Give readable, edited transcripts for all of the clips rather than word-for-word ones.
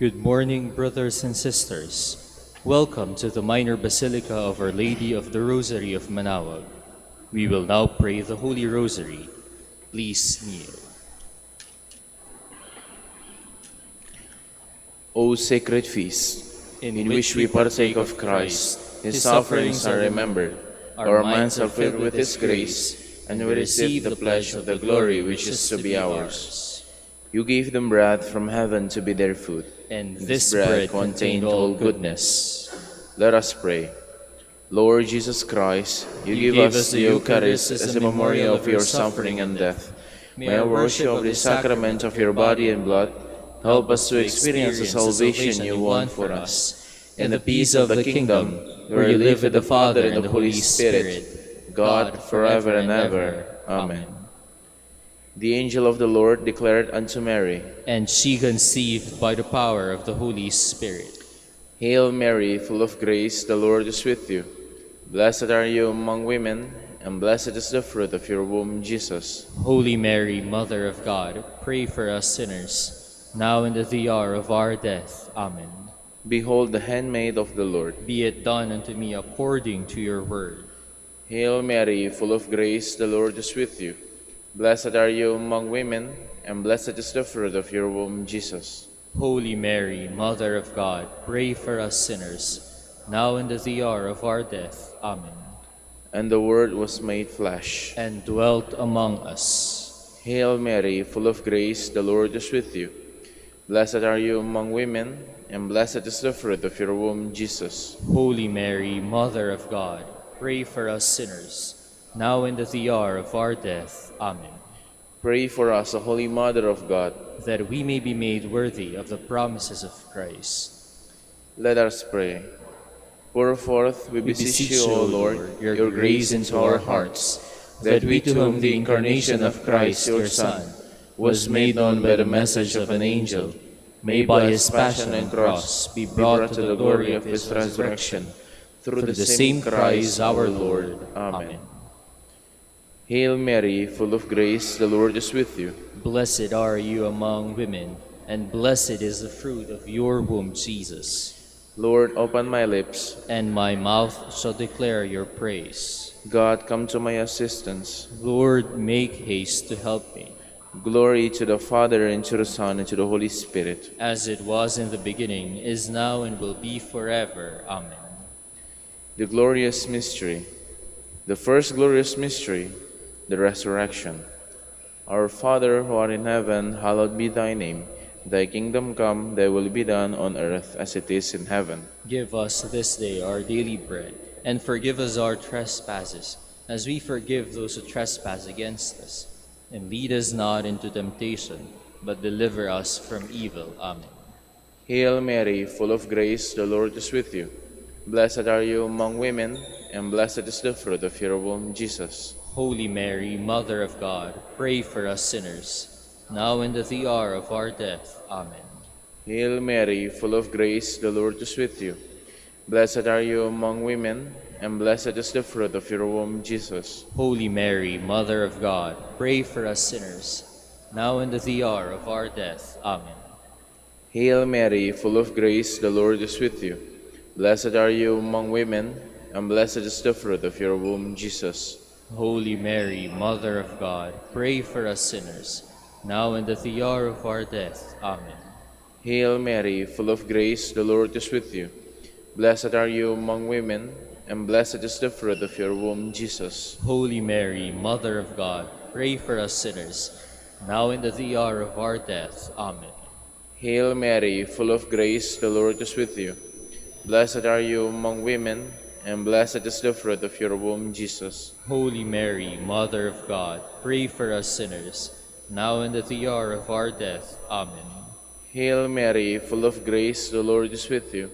Good morning, brothers and sisters. Welcome to the Minor Basilica of Our Lady of the Rosary of Manaoag. We will now pray the Holy Rosary. Please kneel. O sacred feast, in which we partake of Christ, His sufferings are remembered, our minds are filled with His grace, and we receive the pledge of the glory which is to be ours. You gave them bread from heaven to be their food, And this bread contained all goodness. Let us pray. Lord Jesus Christ, you give us the Eucharist as a memorial of your suffering and death. May our worship of the sacrament of your body and blood help us to experience the salvation you won for us, and the peace of the kingdom, where you live with the Father and the Holy Spirit, God, forever and ever. Amen. The angel of the Lord declared unto Mary, And she conceived by the power of the Holy Spirit. Hail Mary, full of grace, the Lord is with you. Blessed are you among women, and blessed is the fruit of your womb, Jesus. Holy Mary, Mother of God, pray for us sinners, now and at the hour of our death. Amen. Behold the handmaid of the Lord. Be it done unto me according to your word. Hail Mary, full of grace, the Lord is with you. Blessed are you among women, and blessed is the fruit of your womb, Jesus. Holy Mary, Mother of God, pray for us sinners, now and at the hour of our death. Amen. And the Word was made flesh, and dwelt among us. Hail Mary, full of grace, the Lord is with you. Blessed are you among women, and blessed is the fruit of your womb, Jesus. Holy Mary, Mother of God, pray for us sinners, now and at the hour of our death. Amen. Pray for us, O Holy Mother of God, that we may be made worthy of the promises of Christ. Let us pray. Pour forth, we beseech you, O Lord, your grace into our hearts, that we, to whom the incarnation of Christ, your Son, was made known by the message of an angel, may by his passion and cross be brought to the glory of his resurrection, through the same Christ our Lord. Amen. Hail Mary, full of grace, the Lord is with you. Blessed are you among women, and blessed is the fruit of your womb, Jesus. Lord, open my lips, and my mouth shall declare your praise. God, come to my assistance. Lord, make haste to help me. Glory to the Father, and to the Son, and to the Holy Spirit. As it was in the beginning, is now, and will be forever. Amen. The glorious mystery. The first glorious mystery, the resurrection. Our Father, who art in heaven, hallowed be thy name. Thy kingdom come, thy will be done on earth as it is in heaven. Give us this day our daily bread, and forgive us our trespasses, as we forgive those who trespass against us. And lead us not into temptation, but deliver us from evil. Amen. Hail Mary, full of grace, the Lord is with you. Blessed are you among women, and blessed is the fruit of your womb, Jesus. Holy Mary, Mother of God, pray for us sinners, now and at the hour of our death. Amen. Hail Mary, full of grace, the Lord is with you. Blessed are you among women, and blessed is the fruit of your womb, Jesus. Holy Mary, Mother of God, pray for us sinners, now and at the hour of our death. Amen. Hail Mary, full of grace, the Lord is with you. Blessed are you among women, and blessed is the fruit of your womb, Jesus. Holy Mary, Mother of God, pray for us sinners, now and at the hour of our death. Amen. Hail Mary, full of grace, the Lord is with you. Blessed are you among women, and blessed is the fruit of your womb, Jesus. Holy Mary, Mother of God, pray for us sinners, now and at the hour of our death. Amen. Hail Mary, full of grace, the Lord is with you. Blessed are you among women, and blessed is the fruit of your womb, Jesus. Holy Mary, Mother of God, pray for us sinners, now and at the hour of our death. Amen. Hail Mary, full of grace, the Lord is with you.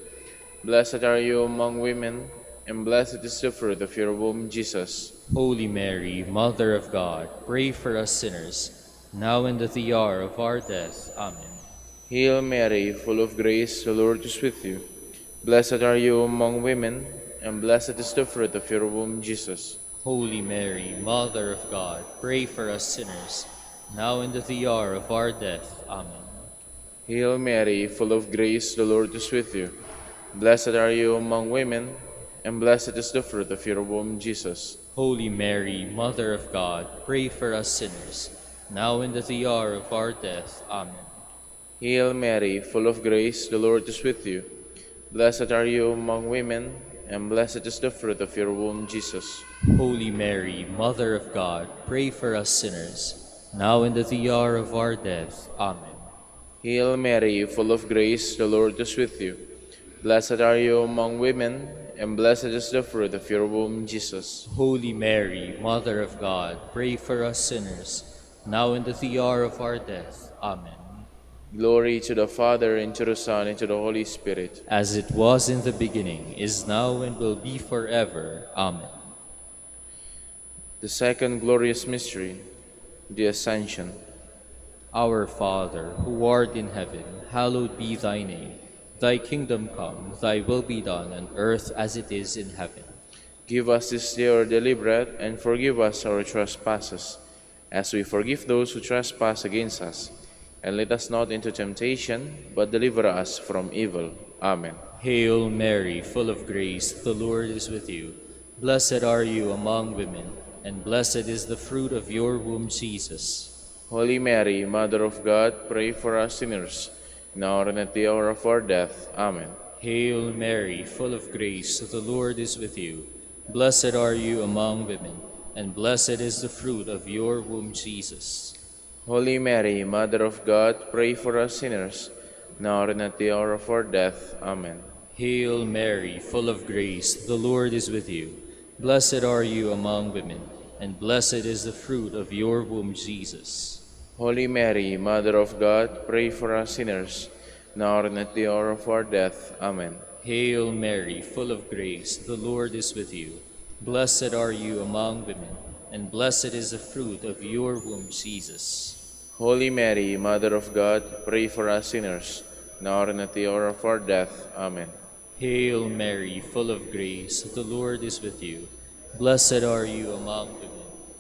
Blessed are you among women, and blessed is the fruit of your womb, Jesus. Holy Mary, Mother of God, pray for us sinners, now and at the hour of our death. Amen. Hail Mary, full of grace, the Lord is with you. Blessed are you among women, and blessed is the fruit of your womb, Jesus. Holy Mary, Mother of God, pray for us sinners, now and at the hour of our death. Amen. Hail Mary, full of grace, the Lord is with you. Blessed are you among women, and blessed is the fruit of your womb, Jesus. Holy Mary, Mother of God, pray for us sinners, now and at the hour of our death. Amen. Hail Mary, full of grace, the Lord is with you. Blessed are you among women, and blessed is the fruit of your womb, Jesus. Holy Mary, Mother of God, pray for us sinners, now and at the hour of our death. Amen. Hail Mary, full of grace, the Lord is with you. Blessed are you among women, and blessed is the fruit of your womb, Jesus. Holy Mary, Mother of God, pray for us sinners, now and at the hour of our death. Amen. Glory to the Father, and to the Son, and to the Holy Spirit. As it was in the beginning, is now, and will be forever. Amen. The second glorious mystery, the Ascension. Our Father, who art in heaven, hallowed be thy name. Thy kingdom come, thy will be done on earth as it is in heaven. Give us this day our daily bread, and forgive us our trespasses, as we forgive those who trespass against us. And lead us not into temptation, but deliver us from evil. Amen. Hail Mary, full of grace, the Lord is with you. Blessed are you among women, and blessed is the fruit of your womb, Jesus. Holy Mary, Mother of God, pray for us sinners, now and at the hour of our death. Amen. Hail Mary, full of grace, the Lord is with you. Blessed are you among women, and blessed is the fruit of your womb, Jesus. Holy Mary, Mother of God, pray for us sinners, now and at the hour of our death. Amen. Hail Mary, full of grace, the Lord is with you. Blessed are you among women, and blessed is the fruit of your womb, Jesus. Holy Mary, Mother of God, pray for us sinners, now and at the hour of our death. Amen. Hail Mary, full of grace, the Lord is with you. Blessed are you among women, and blessed is the fruit of your womb, Jesus. Holy Mary, Mother of God, pray for us sinners, now and at the hour of our death. Amen. Hail Mary, full of grace, the Lord is with you. Blessed are you among women,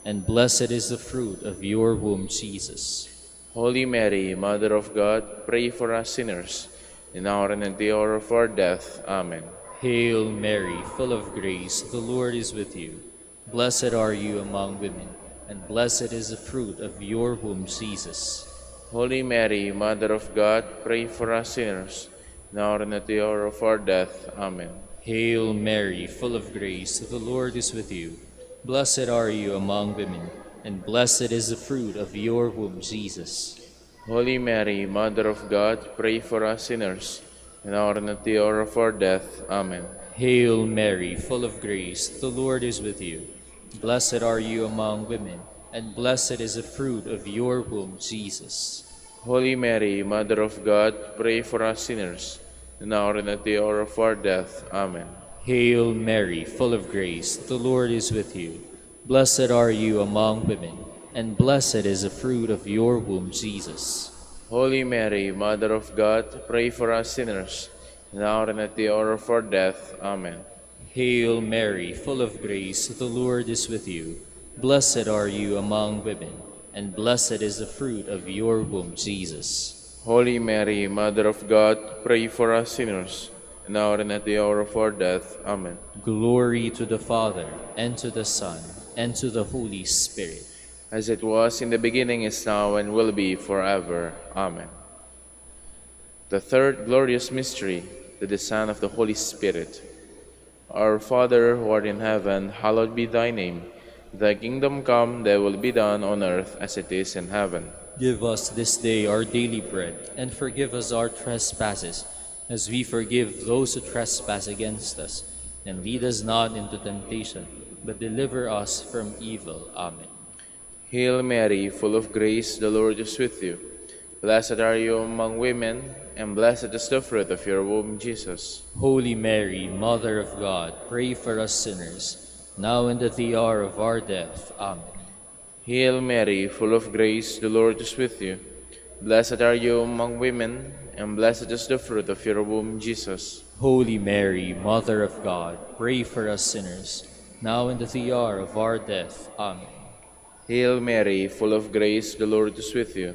and blessed is the fruit of your womb, Jesus. Holy Mary, Mother of God, pray for us sinners, now and at the hour of our death. Amen. Hail Mary, full of grace, the Lord is with you. Blessed are you among women, and blessed is the fruit of your womb, Jesus. Holy Mary, Mother of God, pray for us sinners, now and at the hour of our death. Amen. Hail Mary, full of grace, the Lord is with you. Blessed are you among women, and blessed is the fruit of your womb, Jesus. Holy Mary, Mother of God, pray for us sinners, now and at the hour of our death. Amen. Hail Mary, full of grace, the Lord is with you. Blessed are you among women, and blessed is the fruit of your womb, Jesus. Holy Mary, Mother of God, pray for us sinners, now and at the hour of our death. Amen. Hail Mary, full of grace, the Lord is with you. Blessed are you among women, and blessed is the fruit of your womb, Jesus. Holy Mary, Mother of God, pray for us sinners, now and at the hour of our death. Amen. Hail Mary, full of grace, the Lord is with you. Blessed are you among women, and blessed is the fruit of your womb, Jesus. Holy Mary, Mother of God, pray for us sinners, now and at the hour of our death. Amen. Glory to the Father, and to the Son, and to the Holy Spirit. As it was in the beginning, is now, and will be forever. Amen. The third glorious mystery, the descent of the Holy Spirit. Our Father, who art in heaven, hallowed be thy name. Thy kingdom come, thy will be done on earth as it is in heaven. Give us this day our daily bread, and forgive us our trespasses, as we forgive those who trespass against us. And lead us not into temptation, but deliver us from evil. Amen. Hail Mary, full of grace, the Lord is with you. Blessed are you among women, and blessed is the fruit of your womb, Jesus. Holy Mary, Mother of God, pray for us sinners, now and at the hour of our death. Amen. Hail Mary, full of grace, the Lord is with you. Blessed are you among women, and blessed is the fruit of your womb, Jesus. Holy Mary, Mother of God, pray for us sinners, now and at the hour of our death. Amen. Hail Mary, full of grace, the Lord is with you.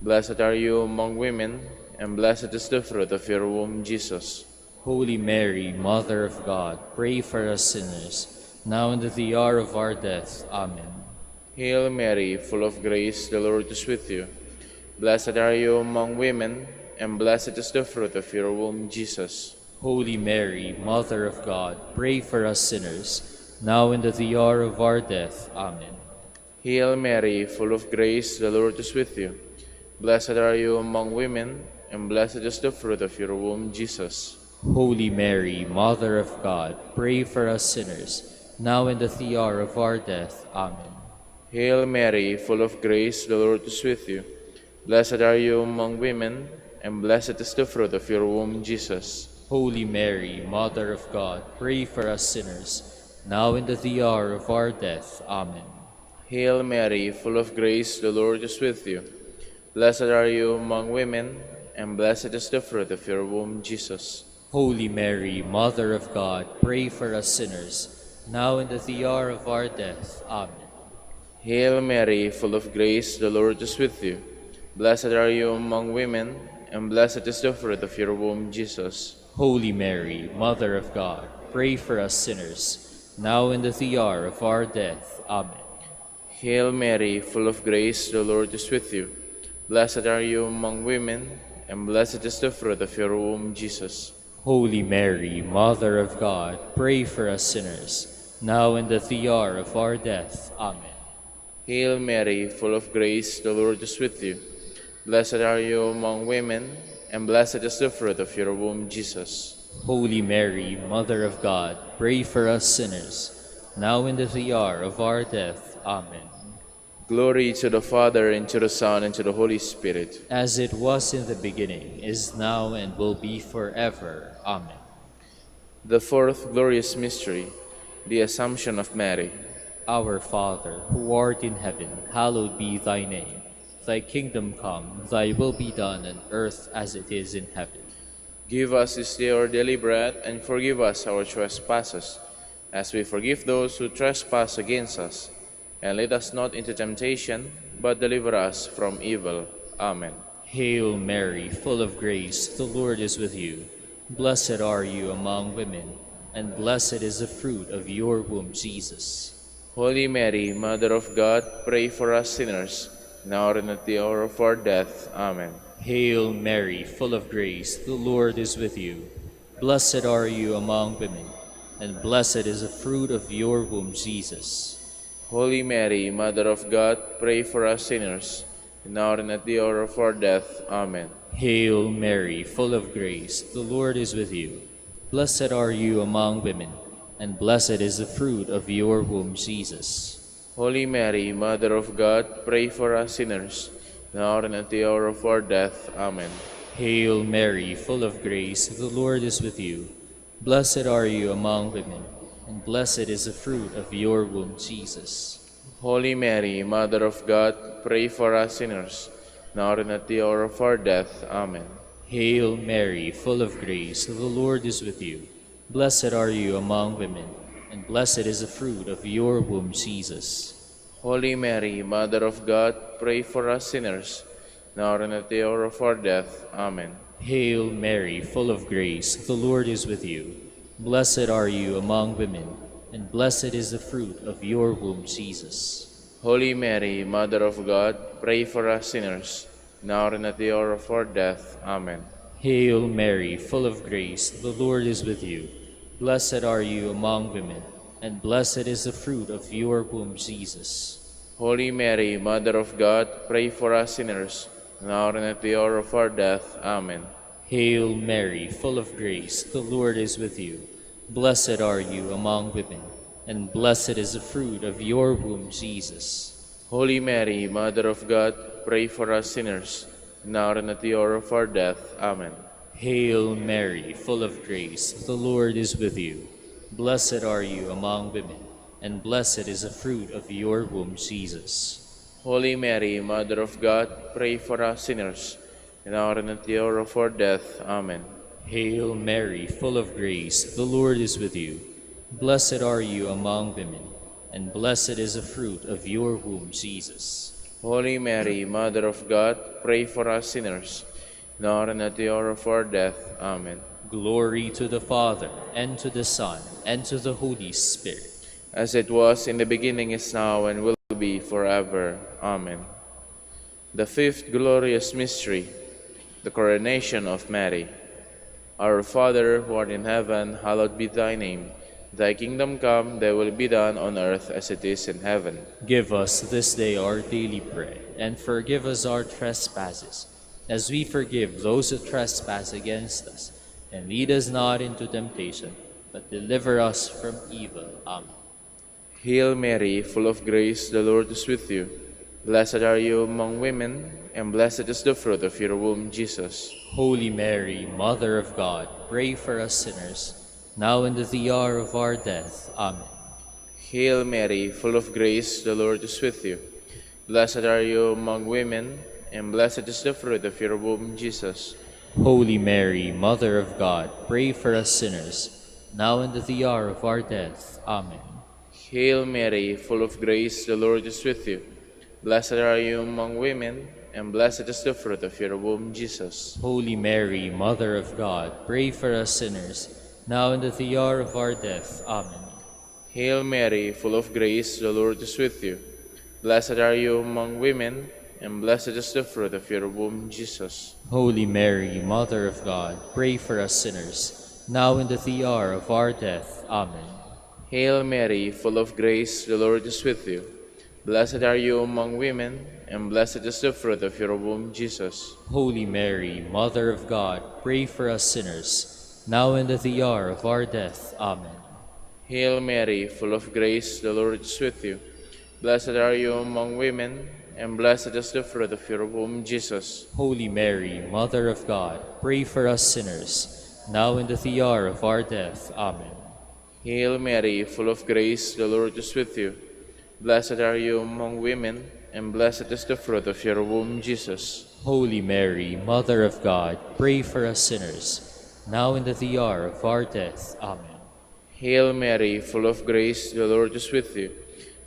Blessed are you among women, and blessed is the fruit of your womb, Jesus. Holy Mary, Mother of God, pray for us sinners, now and at the hour of our death. Amen. Hail Mary, full of grace, the Lord is with you. Blessed are you among women, and blessed is the fruit of your womb, Jesus. Holy Mary, Mother of God, pray for us sinners, now and at the hour of our death. Amen. Hail Mary, full of grace, the Lord is with you. Blessed are you among women, and blessed is the fruit of your womb, Jesus. Holy Mary, Mother of God, pray for us sinners, now and at the hour of our death. Amen. Hail Mary, full of grace, the Lord is with you. Blessed are you among women, and blessed is the fruit of your womb, Jesus. Holy Mary, Mother of God, pray for us sinners, now and at the hour of our death. Amen. Hail Mary, full of grace, the Lord is with you. Blessed are you among women, and blessed is the fruit of your womb, Jesus. Holy Mary, Mother of God, pray for us sinners, now and at the hour of our death. Amen. Hail Mary, full of grace, the Lord is with you. Blessed are you among women, and blessed is the fruit of your womb, Jesus. Holy Mary, Mother of God, pray for us sinners, now and at the hour of our death. Amen. Hail Mary, full of grace, the Lord is with you. Blessed are you among women, and blessed is the fruit of your womb, Jesus. Holy Mary, Mother of God, pray for us sinners, now and at the hour of our death. Amen. Hail Mary, full of grace, the Lord is with you. Blessed are you among women, and blessed is the fruit of your womb, Jesus. Holy Mary, Mother of God, pray for us sinners, now and at the hour of our death. Amen. Glory to the Father, and to the Son, and to the Holy Spirit. As it was in the beginning, is now, and will be forever. Amen. The fourth glorious mystery, the Assumption of Mary. Our Father, who art in heaven, hallowed be thy name. Thy kingdom come, thy will be done on earth as it is in heaven. Give us this day our daily bread, and forgive us our trespasses, as we forgive those who trespass against us. And lead us not into temptation, but deliver us from evil. Amen. Hail Mary, full of grace, the Lord is with you. Blessed are you among women, and blessed is the fruit of your womb, Jesus. Holy Mary, Mother of God, pray for us sinners, now and at the hour of our death. Amen. Hail Mary, full of grace, the Lord is with you. Blessed are you among women, and blessed is the fruit of your womb, Jesus. Holy Mary, Mother of God, pray for us sinners, now and at the hour of our death. Amen. Hail Mary, full of grace, the Lord is with you. Blessed are you among women, and blessed is the fruit of your womb, Jesus. Holy Mary, Mother of God, pray for us sinners, now and at the hour of our death. Amen. Hail Mary, full of grace, the Lord is with you. Blessed are you among women, and blessed is the fruit of your womb, Jesus. Holy Mary, Mother of God, pray for us sinners, now and at the hour of our death. Amen. Hail Mary, full of grace, the Lord is with you. Blessed are you among women, and blessed is the fruit of your womb, Jesus. Holy Mary, Mother of God, pray for us sinners, now and at the hour of our death. Amen. Hail Mary, full of grace, the Lord is with you. Blessed are you among women, and blessed is the fruit of your womb, Jesus. Holy Mary, Mother of God, pray for us sinners, now and at the hour of our death. Amen. Hail Mary, full of grace, the Lord is with you. Blessed are you among women, and blessed is the fruit of your womb, Jesus. Holy Mary, Mother of God, pray for us sinners, now and at the hour of our death. Amen. Hail Mary, full of grace, the Lord is with you. Blessed are you among women, and blessed is the fruit of your womb, Jesus. Holy Mary, Mother of God, pray for us sinners, now and at the hour of our death. Amen. Hail Mary, full of grace, the Lord is with you. Blessed are you among women, and blessed is the fruit of your womb, Jesus. Holy Mary, Mother of God, pray for us sinners, now and at the hour of our death. Amen. Hail Mary, full of grace, the Lord is with you. Blessed are you among women, and blessed is the fruit of your womb, Jesus. Holy Mary, Mother of God, pray for us sinners, now and at the hour of our death. Amen. Glory to the Father, and to the Son, and to the Holy Spirit. As it was in the beginning, is now, and will be forever. Amen. The fifth glorious mystery, the coronation of Mary. Our Father, who art in heaven, hallowed be thy name. Thy kingdom come, thy will be done on earth as it is in heaven. Give us this day our daily bread, and forgive us our trespasses, as we forgive those who trespass against us. And lead us not into temptation, but deliver us from evil. Amen. Hail Mary, full of grace, the Lord is with you. Blessed are you among women, and blessed is the fruit of your womb, Jesus. Holy Mary, Mother of God, pray for us sinners, now and at the hour of our death. Amen. Hail Mary, full of grace, the Lord is with you. Blessed are you among women, and blessed is the fruit of your womb, Jesus. Holy Mary, Mother of God, pray for us sinners, now and at the hour of our death. Amen. Hail Mary, full of grace, the Lord is with you. Blessed are you among women, and blessed is the fruit of your womb, Jesus. Holy Mary, Mother of God, pray for us sinners, now and at the hour of our death. Amen. Hail Mary, full of grace, the Lord is with you. Blessed are you among women, and blessed is the fruit of your womb, Jesus. Holy Mary, Mother of God, pray for us sinners, now and at the hour of our death. Amen. Hail Mary, full of grace, the Lord is with you. Blessed are you among women, and blessed is the fruit of your womb, Jesus. Holy Mary, Mother of God, pray for us sinners, now and at the hour of our death. Amen. Hail Mary, full of grace, the Lord is with you. Blessed are you among women, and blessed is the fruit of your womb, Jesus. Holy Mary, Mother of God, pray for us sinners, now and at the hour of our death. Amen. Hail Mary, full of grace, the Lord is with you. Blessed are you among women, and blessed is the fruit of your womb, Jesus. Holy Mary, Mother of God, pray for us sinners, now and at the hour of our death. Amen. Hail Mary, full of grace, the Lord is with you.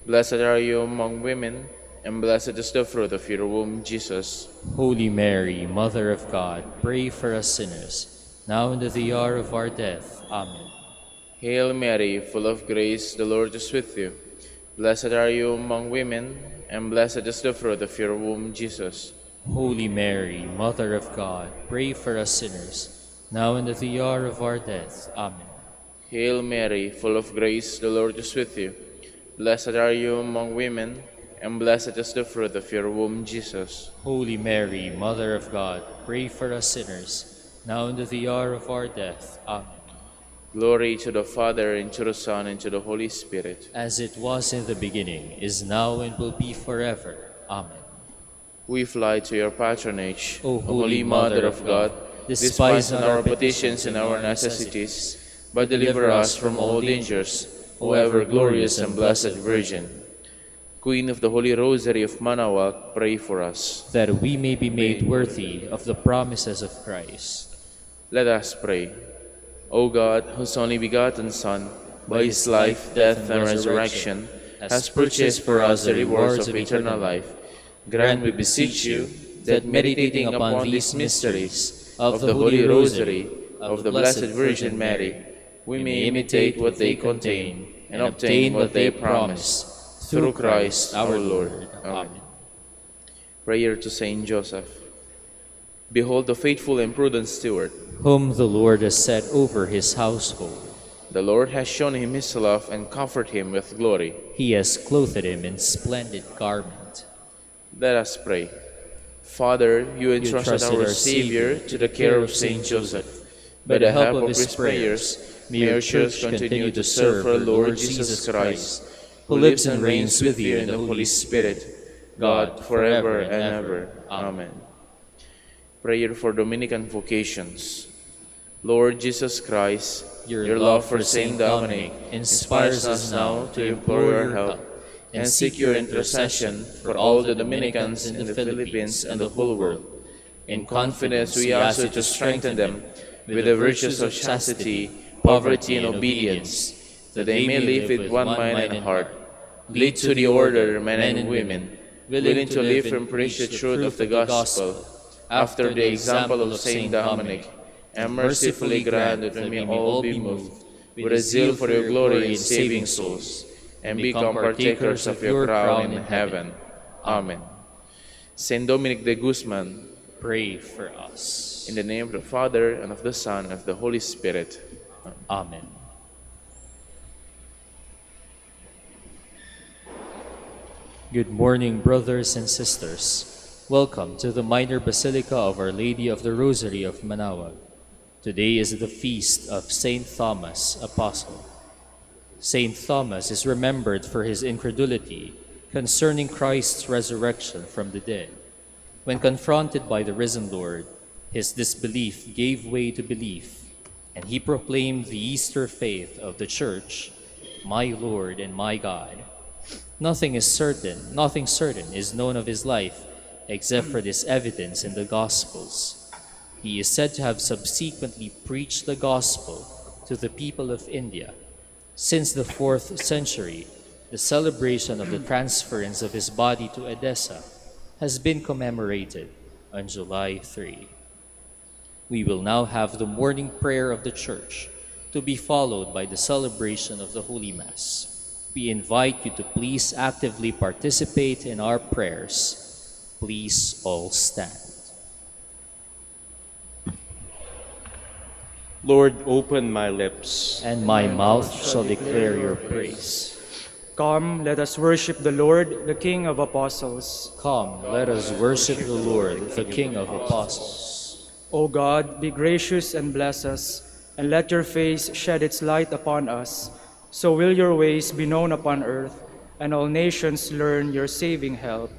Blessed are you among women, and blessed is the fruit of your womb, Jesus. Holy Mary, Mother of God, pray for us sinners, now and at the hour of our death. Amen. Hail Mary, full of grace, the Lord is with you. Blessed are you among women, and blessed is the fruit of your womb, Jesus. Holy Mary, Mother of God, pray for us sinners, now and at the hour of our death. Amen. Hail Mary, full of grace, the Lord is with you. Blessed are you among women, and blessed is the fruit of your womb, Jesus. Holy Mary, Mother of God, pray for us sinners, now and at the hour of our death. Amen. Glory to the Father, and to the Son, and to the Holy Spirit. As it was in the beginning, is now, and will be forever. Amen. We fly to your patronage, O Holy Mother of God. Despise not our petitions and our necessities, but deliver us from all dangers, O ever glorious and blessed Virgin. Queen of the Holy Rosary of Manaoag, pray for us. That we may be made worthy of the promises of Christ. Let us pray. O God, whose only begotten Son, by his life, death, and resurrection, has purchased for us the rewards of eternal life, grant, we beseech you, that meditating upon these mysteries of the Holy Rosary of the Blessed Virgin Mary, we may imitate what they contain and obtain what they promise, through Christ our Lord. Amen. Prayer to Saint Joseph. Behold the faithful and prudent steward, whom the Lord has set over his household. The Lord has shown him his love and comforted him with glory. He has clothed him in splendid garment. Let us pray. Father, you entrusted our Savior to the care of Saint Joseph. By the help of his prayers, may your Church continue to serve our Lord Jesus Christ, who lives and reigns with you in the Holy Spirit, God, forever and ever. Amen. Prayer for Dominican vocations. Lord Jesus Christ, your love for Saint Dominic inspires us now to implore your help and seek your intercession for all the Dominicans in the Philippines and the whole world. In confidence, we ask you to strengthen them with the virtues of chastity, poverty, and obedience, that they may live with one mind and heart. Lead to the order men and women, willing to live and preach the truth of the gospel, after the example of Saint Dominic, and mercifully grant that we may all be moved with a zeal for your glory in saving souls, and become partakers of your crown in heaven. Amen. Saint Dominic de Guzman, pray for us. in the name of the Father, and of the Son, and of the Holy Spirit. Amen. Good morning, brothers and sisters. Welcome to the minor basilica of Our Lady of the Rosary of Manaoag. Today is the feast of Saint Thomas, Apostle. Saint Thomas is remembered for his incredulity concerning Christ's resurrection from the dead. When confronted by the risen Lord, his disbelief gave way to belief, and he proclaimed the Easter faith of the Church, my Lord and my God. Nothing certain is known of his life except for this evidence in the Gospels. He is said to have subsequently preached the Gospel to the people of India. Since the 4th century, the celebration of the transference of his body to Edessa has been commemorated on July 3. We will now have the morning prayer of the Church, to be followed by the celebration of the Holy Mass. We invite you to please actively participate in our prayers. Please all stand. Lord, open my lips, And my mouth shall declare your praise. Come, let us worship the Lord, the King of Apostles. Come, let us worship the Lord, the King of Apostles. O God, be gracious and bless us, and let your face shed its light upon us. So will your ways be known upon earth, and all nations learn your saving help.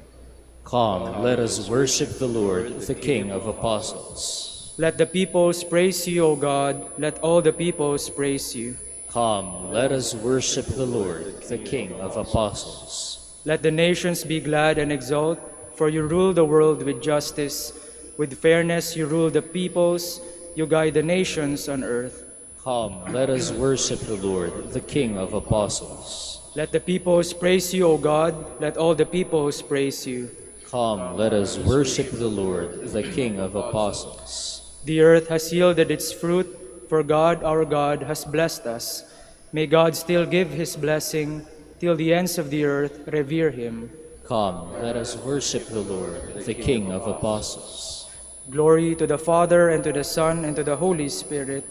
Come, let us worship the Lord, the King of Apostles. Let the peoples praise you, O God, let all the peoples praise you. Come, let us worship the Lord, the King of Apostles. Let the nations be glad and exult, for you rule the world with justice. With fairness you rule the peoples, you guide the nations on earth. Come, let us worship the Lord, the King of Apostles. Let the peoples praise you, O God, let all the peoples praise you. Come, let us worship the Lord, the King of Apostles. The earth has yielded its fruit, for God our God has blessed us. May God still give his blessing, till the ends of the earth revere him. Come, let us worship the Lord, the King of Apostles. Glory to the Father, and to the Son, and to the Holy Spirit,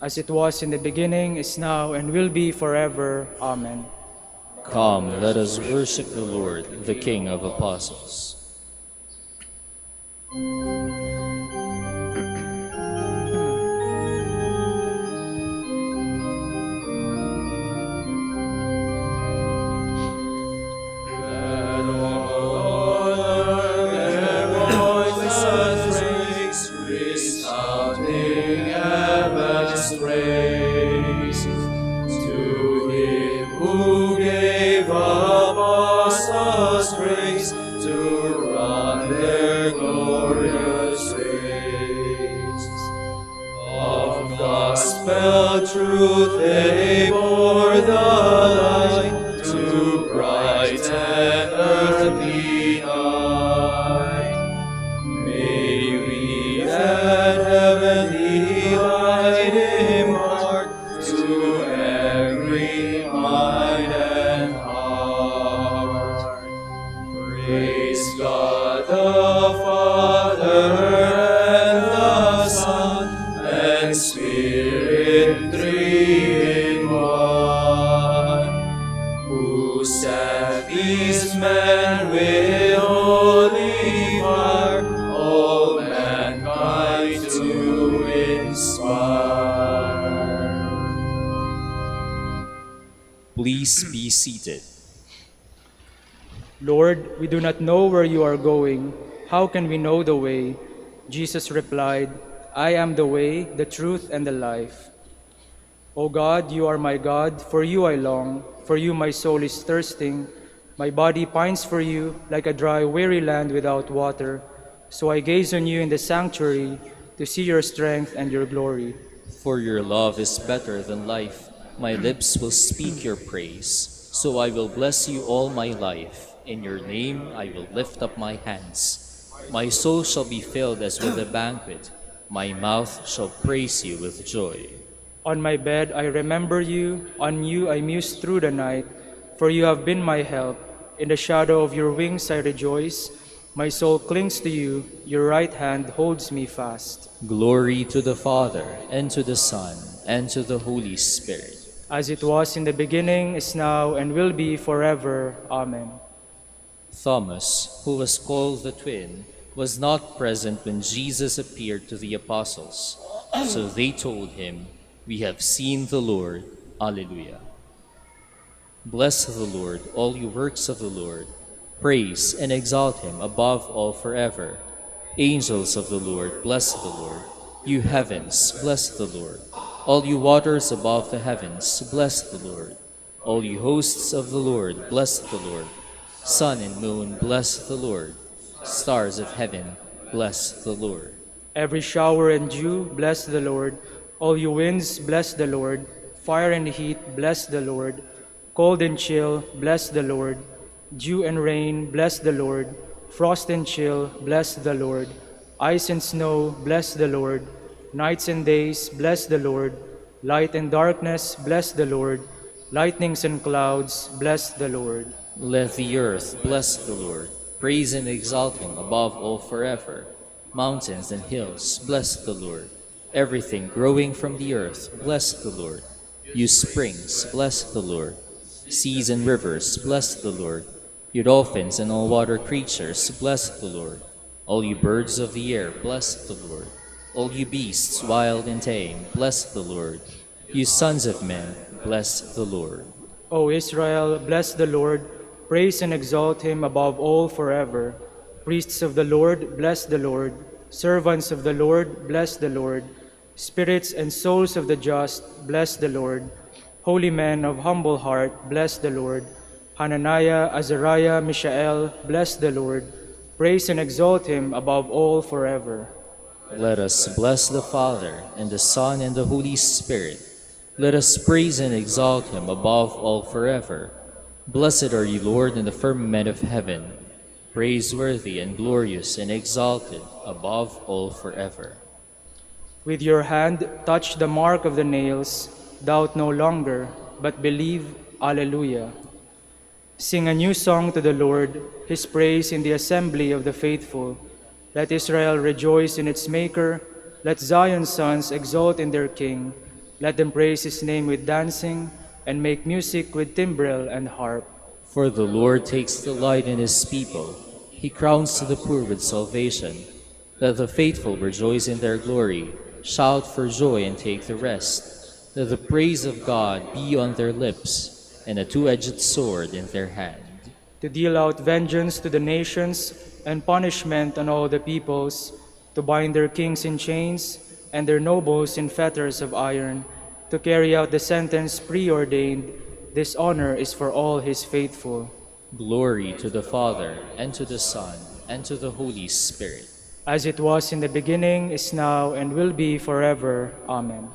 as it was in the beginning, is now, and will be forever. Amen. Come, let us worship the Lord, the King of Apostles. Truth they bore the light to bright and earthly night. May we that heavenly light impart to every mind and heart. Praise God the Father and the Son and Spirit, three in one, who sent these men with holy fire, all mankind to inspire. Please be seated. Lord, we do not know where you are going. How can we know the way? Jesus replied, I am the way, the truth, and the life. O God, you are my God, for you I long, for you my soul is thirsting. My body pines for you, like a dry, weary land without water. So I gaze on you in the sanctuary, to see your strength and your glory. For your love is better than life. My lips will speak your praise. So I will bless you all my life. In your name I will lift up my hands. My soul shall be filled as with a banquet. My mouth shall praise you with joy. On my bed I remember you, on you I muse through the night, for you have been my help. In the shadow of your wings I rejoice. My soul clings to you, your right hand holds me fast. Glory to the Father, and to the Son, and to the Holy Spirit. As it was in the beginning, is now, and will be forever. Amen. Thomas, who was called the twin, was not present when Jesus appeared to the apostles. So they told him, "We have seen the Lord." Alleluia. Bless the Lord, all you works of the Lord. Praise and exalt him above all forever. Angels of the Lord, bless the Lord. You heavens, bless the Lord. All you waters above the heavens, bless the Lord. All you hosts of the Lord, bless the Lord. Sun and moon, bless the Lord. Stars of heaven, bless the Lord. Every shower and dew, bless the Lord. All you winds, bless the Lord. Fire and heat, bless the Lord. Cold and chill, bless the Lord. Dew and rain, bless the Lord. Frost and chill, bless the Lord. Ice and snow, bless the Lord. Nights and days, bless the Lord. Light and darkness, bless the Lord. Lightnings and clouds, bless the Lord. Let the earth bless the Lord. Praise and exalt him above all forever. Mountains and hills, bless the Lord. Everything growing from the earth, bless the Lord. You springs, bless the Lord. Seas and rivers, bless the Lord. You dolphins and all water creatures, bless the Lord. All you birds of the air, bless the Lord. All you beasts, wild and tame, bless the Lord. You sons of men, bless the Lord. O Israel, bless the Lord. Praise and exalt him above all forever. Priests of the Lord, bless the Lord. Servants of the Lord, bless the Lord. Spirits and souls of the just, bless the Lord. Holy men of humble heart, bless the Lord. Hananiah, Azariah, Mishael, bless the Lord. Praise and exalt him above all forever. Let us bless the Father, and the Son, and the Holy Spirit. Let us praise and exalt him above all forever. Blessed are you, Lord, in the firmament of heaven, praiseworthy and glorious and exalted above all forever. With your hand touch the mark of the nails, doubt no longer, but believe. Alleluia. Sing a new song to the Lord, his praise in the assembly of the faithful. Let Israel rejoice in its Maker. Let Zion's sons exult in their King. Let them praise his name with dancing, and make music with timbrel and harp. For the Lord takes delight in his people. He crowns the poor with salvation. Let the faithful rejoice in their glory, shout for joy and take the rest. Let the praise of God be on their lips, and a two-edged sword in their hand. To deal out vengeance to the nations, and punishment on all the peoples, to bind their kings in chains, and their nobles in fetters of iron, to carry out the sentence preordained. This honor is for all his faithful. Glory to the Father, and to the Son, and to the Holy Spirit. As it was in the beginning, is now, and will be forever. Amen.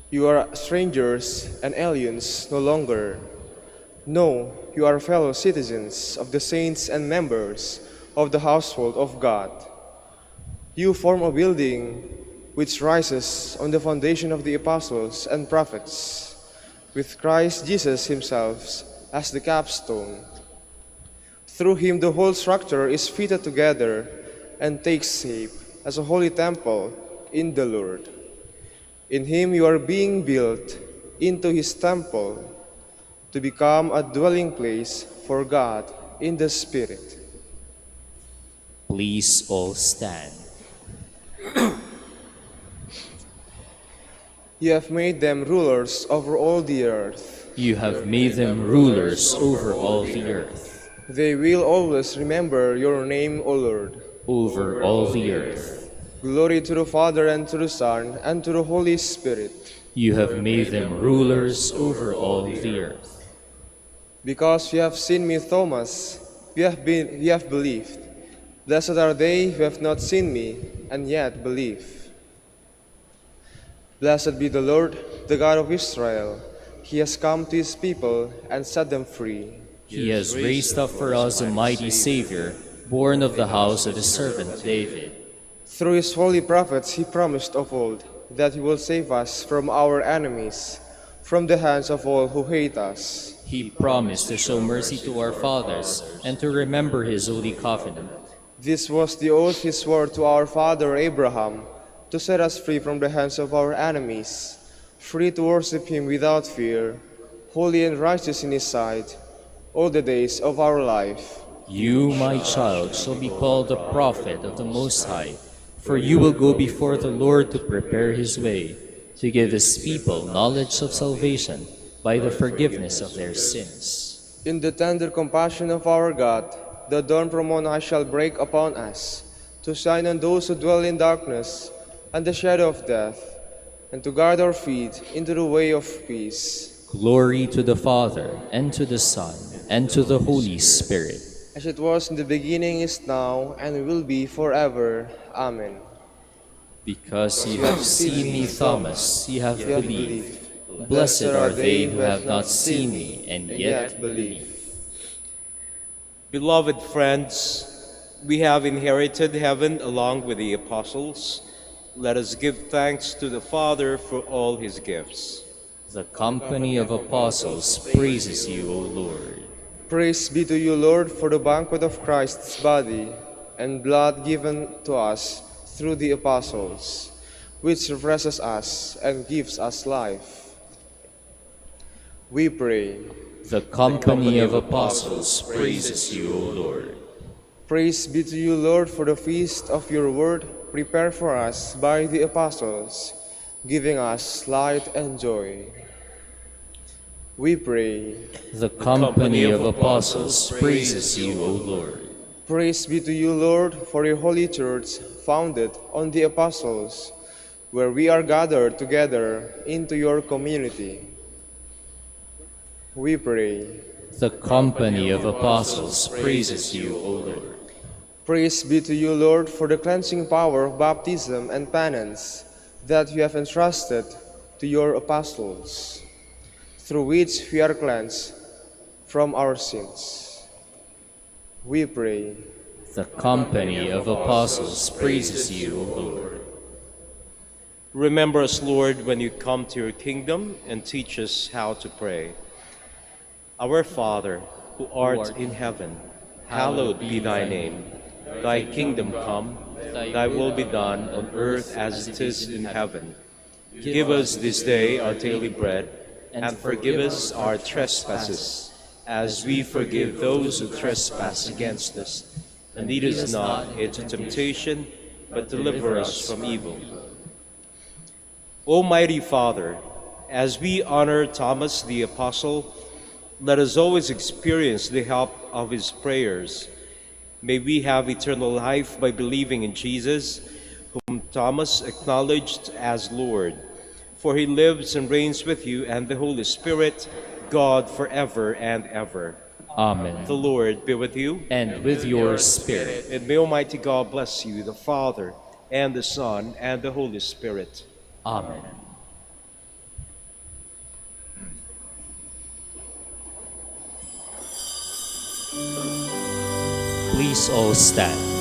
You are strangers and aliens no longer. No, you are fellow citizens of the saints and members of the household of God. You form a building which rises on the foundation of the apostles and prophets, with Christ Jesus himself as the capstone. Through him the whole structure is fitted together and takes shape as a holy temple in the Lord. In him you are being built into his temple to become a dwelling place for God in the Spirit. Please all stand. You have made them rulers over all the earth. You have made them rulers over all the earth. They will always remember your name, O Lord. Over all the earth. Glory to the Father, and to the Son, and to the Holy Spirit. You have made them rulers over all the earth. Because you have seen me, Thomas, you have believed. Blessed are they who have not seen me, and yet believe. Blessed be the Lord, the God of Israel. He has come to his people and set them free. He has raised up for us a mighty Savior, born of the house of his servant David. Through his holy prophets he promised of old that he will save us from our enemies, from the hands of all who hate us. He promised to show mercy to our fathers and to remember his holy covenant. This was the oath he swore to our father Abraham, to set us free from the hands of our enemies, free to worship him without fear, holy and righteous in his sight, all the days of our life. You, my child, shall be called the prophet of the Most High, for you will go before the Lord to prepare his way, to give his people knowledge of salvation by the forgiveness of their sins. In the tender compassion of our God, the dawn from on high shall break upon us, to shine on those who dwell in darkness and the shadow of death, and to guide our feet into the way of peace. Glory to the Father, and to the Son, and to the Holy Spirit. As it was in the beginning, is now, and will be forever. Amen. Because you have seen me, Thomas, you have believed. Blessed are they who have not seen me, and yet believe. Beloved friends, we have inherited heaven along with the apostles. Let us give thanks to the Father for all his gifts. The company of apostles praises you, O Lord. Praise be to you, Lord, for the banquet of Christ's body and blood given to us through the apostles, which refreshes us and gives us life. We pray. The company of apostles praises you, O Lord. Praise be to you, Lord, for the feast of your word prepared for us by the apostles, giving us light and joy. We pray. The company of apostles praises you, O Lord. Praise be to you, Lord, for your holy church, founded on the apostles, where we are gathered together into your community. We pray. The company of apostles praises you, O Lord. Praise be to you, Lord, for the cleansing power of baptism and penance that you have entrusted to your apostles, through which we are cleansed from our sins. We pray. The company of apostles praises you, O Lord. Remember us, Lord, when you come to your kingdom, and teach us how to pray. Our Father, who art in heaven, hallowed be thy name. Thy kingdom come, thy will be done on earth as it is in heaven. Give us this day our daily bread, and forgive us our trespasses, as we forgive those who trespass against us. And lead us not into temptation, but deliver us from evil. Almighty Father, as we honor Thomas the Apostle, let us always experience the help of his prayers. May we have eternal life by believing in Jesus, whom Thomas acknowledged as Lord. For he lives and reigns with you and the Holy Spirit, God forever and ever. Amen. The Lord be with you. And with your spirit. And may Almighty God bless you, the Father, and the Son, and the Holy Spirit. Amen. Please all stand.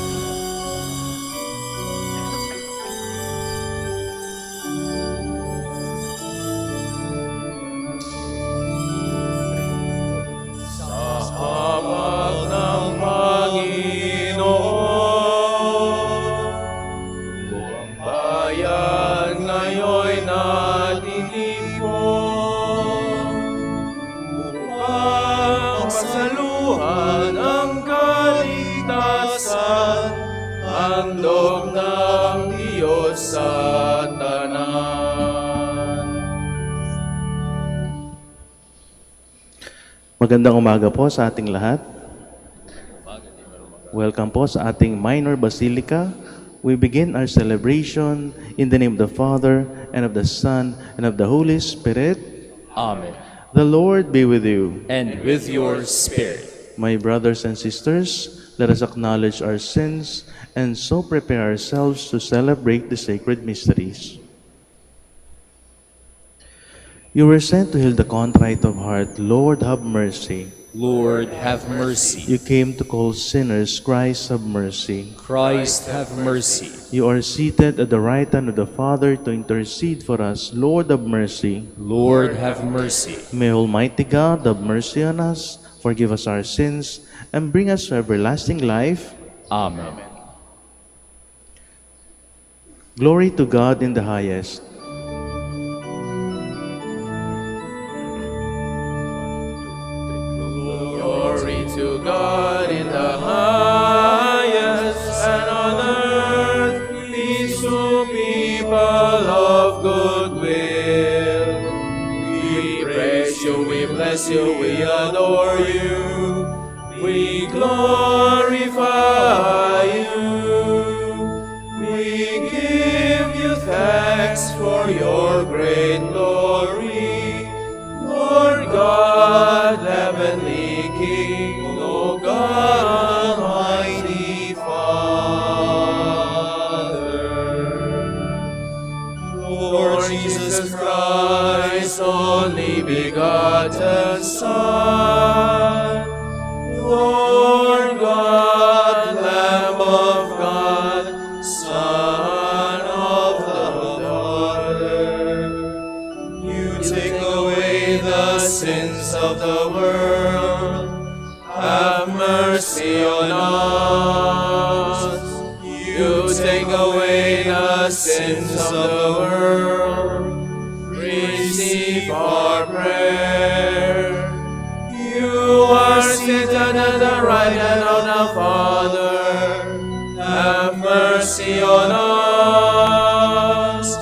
Magandang umaga po sa ating lahat. Welcome po sa ating minor basilica. We begin our celebration in the name of the Father, and of the Son, and of the Holy Spirit. Amen. The Lord be with you. And with your spirit. My brothers and sisters, let us acknowledge our sins and so prepare ourselves to celebrate the sacred mysteries. You were sent to heal the contrite of heart. Lord, have mercy. Lord, have mercy. You came to call sinners. Christ, have mercy. Christ, have mercy. You are seated at the right hand of the Father to intercede for us. Lord, have mercy. Lord, have mercy. May Almighty God have mercy on us, forgive us our sins, and bring us to everlasting life. Amen. Glory to God in the highest. Glory to God in the highest, and on earth peace to people of good will. We praise you, we bless you, we adore you, we glorify you. We give you thanks for your great glory, Lord God, heavenly King, O God, Almighty Father. Lord Jesus Christ, only begotten Son, Lord God, Lamb of God, Son of the Father, you take away the sins of the world. Have mercy on us. You take away the sins of the world. Receive our prayer. You are seated at the right hand of the Father. Have mercy on us.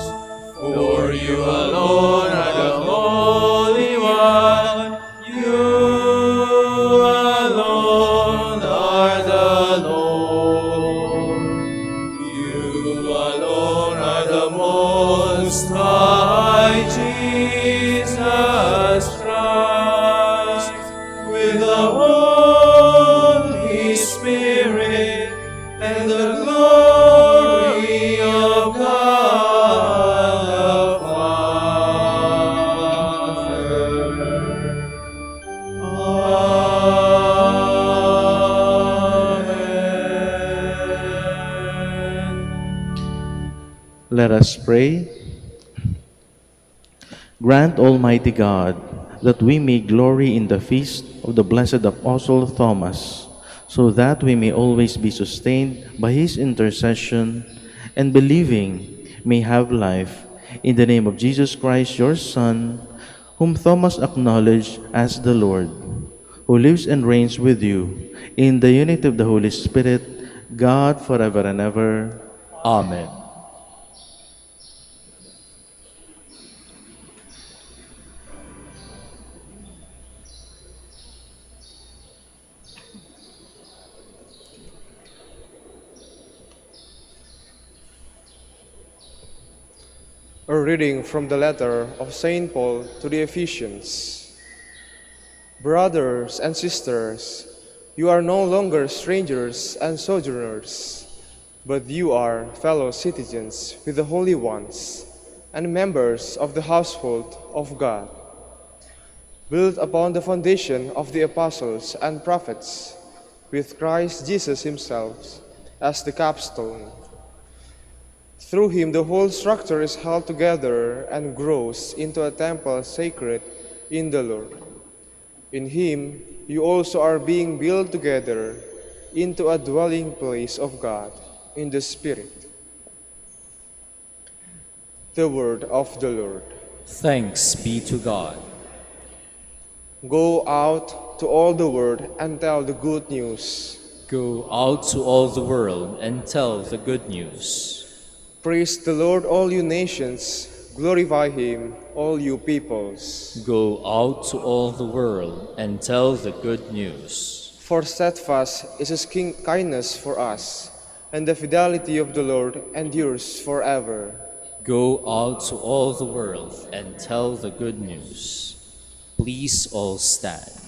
For you alone are the Holy One. You alone are the Lord. You alone are the Most High, Jesus Christ, with the Holy Spirit and the glory of God the Father. Amen. Let us pray. Grant, Almighty God, that we may glory in the feast of the blessed Apostle Thomas, so that we may always be sustained by his intercession, and believing may have life. In the name of Jesus Christ, your Son, whom Thomas acknowledged as the Lord, who lives and reigns with you in the unity of the Holy Spirit, God, forever and ever. Amen. A reading from the letter of St. Paul to the Ephesians. Brothers and sisters, you are no longer strangers and sojourners, but you are fellow citizens with the holy ones and members of the household of God, built upon the foundation of the apostles and prophets, with Christ Jesus himself as the capstone. Through him the whole structure is held together and grows into a temple sacred in the Lord. In him you also are being built together into a dwelling place of God in the Spirit. The word of the Lord. Thanks be to God. Go out to all the world and tell the good news. Go out to all the world and tell the good news. Praise the Lord, all you nations. Glorify him, all you peoples. Go out to all the world and tell the good news. For steadfast is his kindness for us, and the fidelity of the Lord endures forever. Go out to all the world and tell the good news. Please all stand.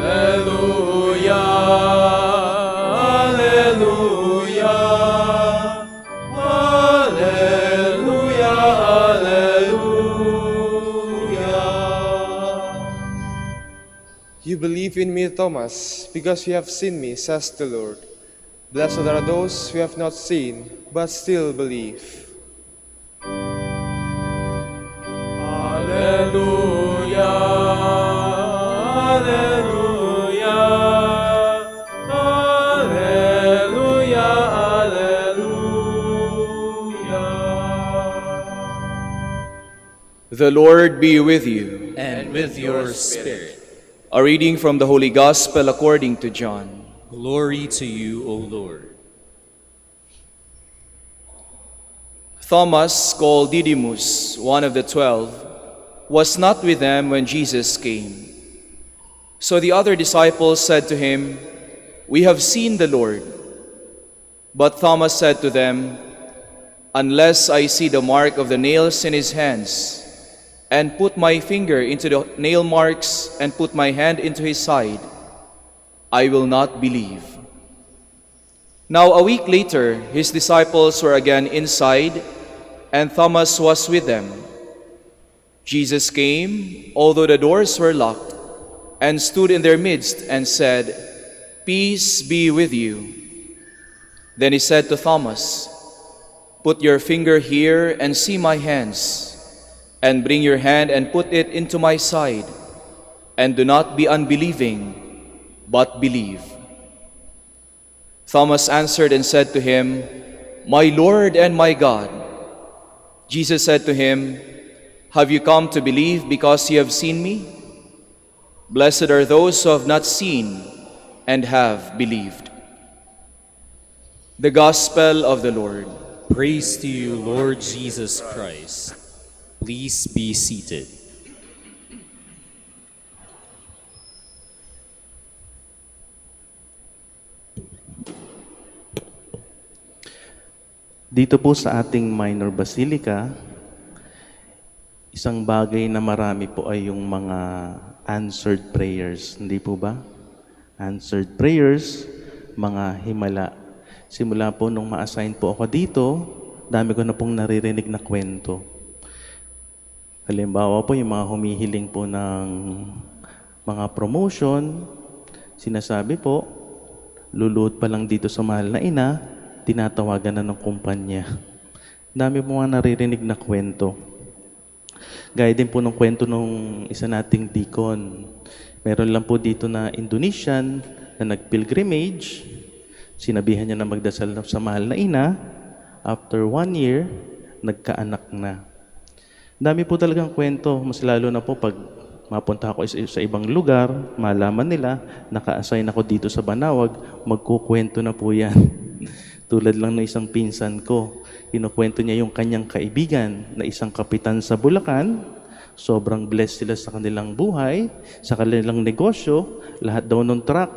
Hallelujah. me, Thomas, because you have seen me, says the Lord. Blessed are those who have not seen, but still believe. Alleluia, alleluia, alleluia, alleluia. The Lord be with you. And with your spirit. A reading from the Holy Gospel according to John. Glory to you, O Lord. Thomas, called Didymus, one of the 12, was not with them when Jesus came. So the other disciples said to him, "We have seen the Lord." But Thomas said to them, "Unless I see the mark of the nails in his hands, and put my finger into the nail marks, and put my hand into his side, I will not believe." Now a week later, his disciples were again inside, and Thomas was with them. Jesus came, although the doors were locked, and stood in their midst and said, "Peace be with you." Then he said to Thomas, "Put your finger here and see my hands, and bring your hand and put it into my side, and do not be unbelieving, but believe." Thomas answered and said to him, "My Lord and my God." Jesus said to him, "Have you come to believe because you have seen me? Blessed are those who have not seen and have believed." The Gospel of the Lord. Praise to you, Lord Jesus Christ. Please be seated. Dito po sa ating minor basilica, isang bagay na marami po ay yung mga answered prayers. Hindi po ba? Answered prayers, mga himala. Simula po nung ma-assign po ako dito, dami ko na pong naririnig na kwento. Halimbawa po, yung mga humihiling po ng mga promotion, sinasabi po, luluhod pa lang dito sa mahal na ina, tinatawagan na ng kumpanya. Dami po mga naririnig na kwento. Gaya din po ng kwento nung isa nating deacon. Meron lang po dito na Indonesian na nag-pilgrimage. Sinabihan niya na magdasal sa mahal na ina. After 1 year, nagkaanak na. Dami po talagang kwento. Mas lalo na po pag mapunta ako sa ibang lugar, malaman nila, naka-assign ako dito sa Manaoag, magkukwento na po yan. Tulad lang ng isang pinsan ko, kinukwento niya yung kanyang kaibigan na isang kapitan sa Bulacan. Sobrang blessed sila sa kanilang buhay, sa kanilang negosyo. Lahat daw ng truck,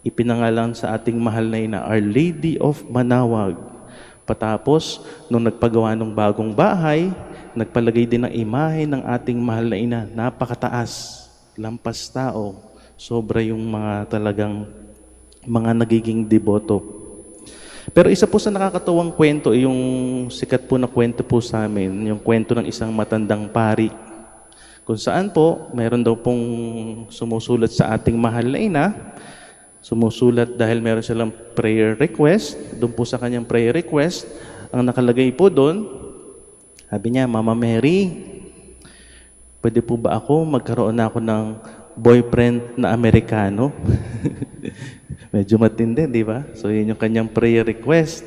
ipinangalan sa ating mahal na ina, Our Lady of Manaoag. Patapos, nung nagpagawa ng bagong bahay, nagpalagay din ng imahe ng ating mahal na ina. Napakataas, lampas tao. Sobra yung mga talagang mga nagiging deboto. Pero isa po sa nakakatuwang kwento, yung sikat po na kwento po sa amin, yung kwento ng isang matandang pari. Kung saan po, mayroon daw pong sumusulat sa ating mahal na ina. Sumusulat dahil meron silang prayer request. Doon po sa kanyang prayer request, ang nakalagay po doon, sabi niya, "Mama Mary, pwede po ba ako magkaroon na ako ng boyfriend na Amerikano?" Medyo matindi, di ba? So, yun yung kanyang prayer request.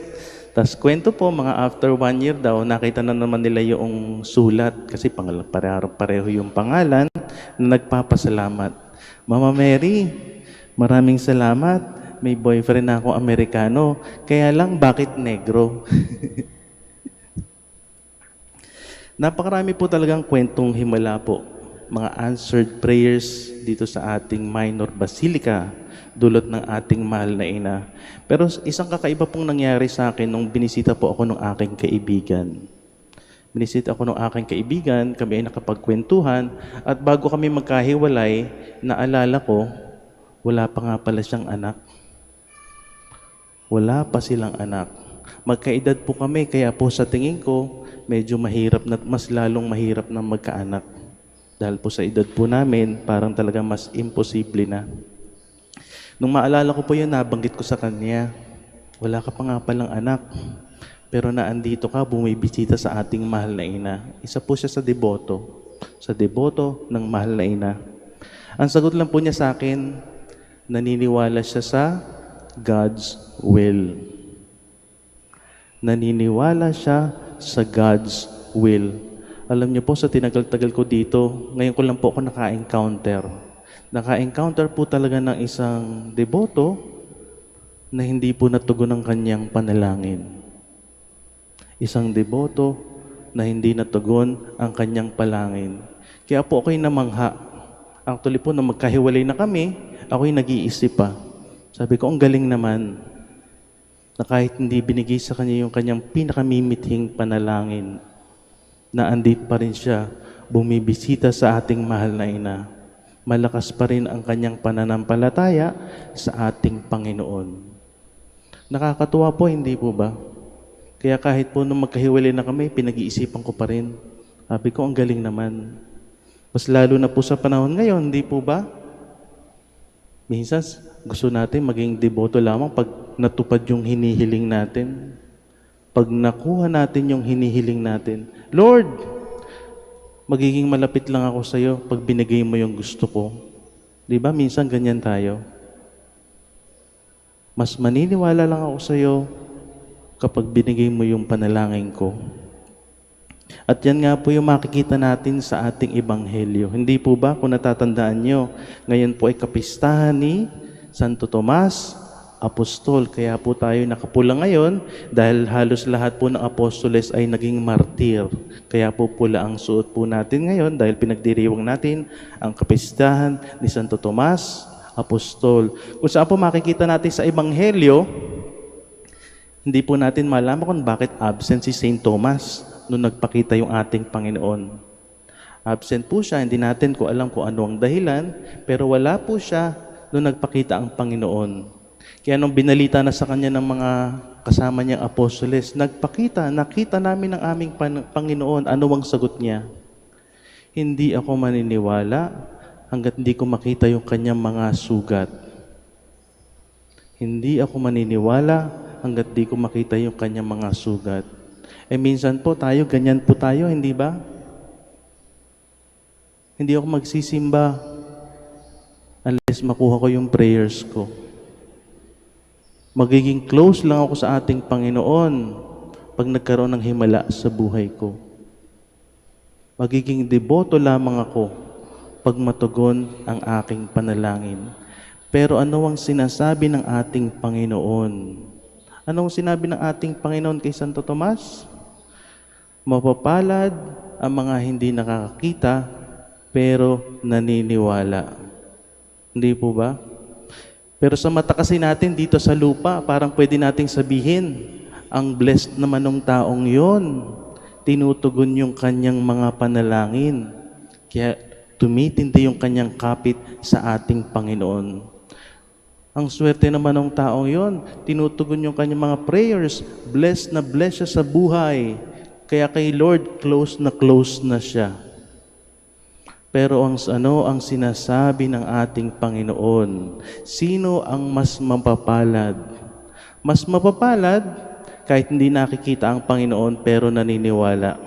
Tapos, kwento po, mga after 1 year daw, nakita na naman nila yung sulat kasi pareho yung pangalan na nagpapasalamat. "Mama Mary, maraming salamat. May boyfriend na ako Amerikano. Kaya lang, bakit negro?" Napakarami po talagang kwentong himala po. Mga answered prayers dito sa ating minor basilica, dulot ng ating mahal na ina. Pero isang kakaiba pong nangyari sa akin nung binisita po ako ng aking kaibigan. Binisita ako ng aking kaibigan, kami ay nakapagkwentuhan, at bago kami magkahiwalay, naalala ko, wala pa nga pala siyang anak. Wala pa silang anak. Magkaedad po kami, kaya po sa tingin ko, medyo mahirap na, mas lalong mahirap na magkaanak. Dahil po sa edad po namin, parang talaga mas imposible na. Nung maalala ko po yun, nabanggit ko sa kanya, wala ka pa nga palang anak, pero naandito ka, bumibisita sa ating mahal na ina. Isa po siya sa deboto ng mahal na ina. Ang sagot lang po niya sa akin, naniniwala siya sa God's will. Naniniwala siya sa God's will. Alam niyo po, sa tinagal-tagal ko dito, ngayon ko lang po ako naka-encounter. Naka-encounter po talaga ng isang deboto na hindi po natugon ang kanyang panalangin. Isang deboto na hindi natugon ang kanyang palangin. Kaya po ako'y namangha. Actually po, nung magkahiwalay na kami, ako'y nag-iisip pa. Sabi ko, ang galing naman na kahit hindi binigay sa kanya yung kanyang pinakamimithing panalangin, na andit pa rin siya, bumibisita sa ating mahal na ina. Malakas pa rin ang kanyang pananampalataya sa ating Panginoon. Nakakatuwa po, hindi po ba? Kaya kahit po nung magkahiwalay na kami, pinag-iisipan ko pa rin. Sabi ko, ang galing naman. Mas lalo na po sa panahon ngayon, hindi po ba? Minsan, gusto natin maging deboto lamang pag natupad yung hinihiling natin. Pag nakuha natin yung hinihiling natin, Lord, magiging malapit lang ako sa iyo pag binigay mo yung gusto ko. Di ba? Minsan ganyan tayo. Mas maniniwala lang ako sa iyo kapag binigay mo yung panalangin ko. At yan nga po yung makikita natin sa ating ebanghelyo. Hindi po ba, kung natatandaan nyo, ngayon po ay kapistahan ni Santo Tomas, apostol. Kaya po tayo nakapula ngayon dahil halos lahat po ng apostoles ay naging martir. Kaya po pula ang suot po natin ngayon dahil pinagdiriwang natin ang kapistahan ni Santo Tomas, apostol. Kung saan po makikita natin sa ebanghelyo, hindi po natin malaman kung bakit absent si Saint Thomas nung nagpakita yung ating Panginoon. Absent po siya, hindi natin ko alam kung ano ang dahilan, pero wala po siya nung nagpakita ang Panginoon. Kaya nung binalita na sa kanya ng mga kasama niyang apostoles, nakita namin ang aming Panginoon. Ano ang sagot niya? Hindi ako maniniwala hanggat hindi ko makita yung kanyang mga sugat. Hindi ako maniniwala hanggat di ko makita yung kanyang mga sugat. Minsan po tayo, ganyan po tayo, hindi ba? Hindi ako magsisimba unless makuha ko yung prayers ko. Magiging close lang ako sa ating Panginoon pag nagkaroon ng himala sa buhay ko. Magiging deboto lamang ako pag matugon ang aking panalangin. Pero ano ang sinasabi ng ating Panginoon? Anong sinabi ng ating Panginoon kay Santo Tomas? Mapapalad ang mga hindi nakakakita pero naniniwala. Hindi po ba? Pero sa mata kasi natin dito sa lupa, parang pwede nating sabihin, ang blessed naman ng taong yon, tinutugon yung kanyang mga panalangin. Kaya tumitindi yung kanyang kapit sa ating Panginoon. Ang swerte naman ng taong yon, tinutugon yung kanyang mga prayers, blessed na blessed siya sa buhay. Kaya kay Lord, close na siya. Pero ang sinasabi ng ating Panginoon, sino ang mas mapapalad? Mas mapapalad kahit hindi nakikita ang Panginoon pero naniniwala.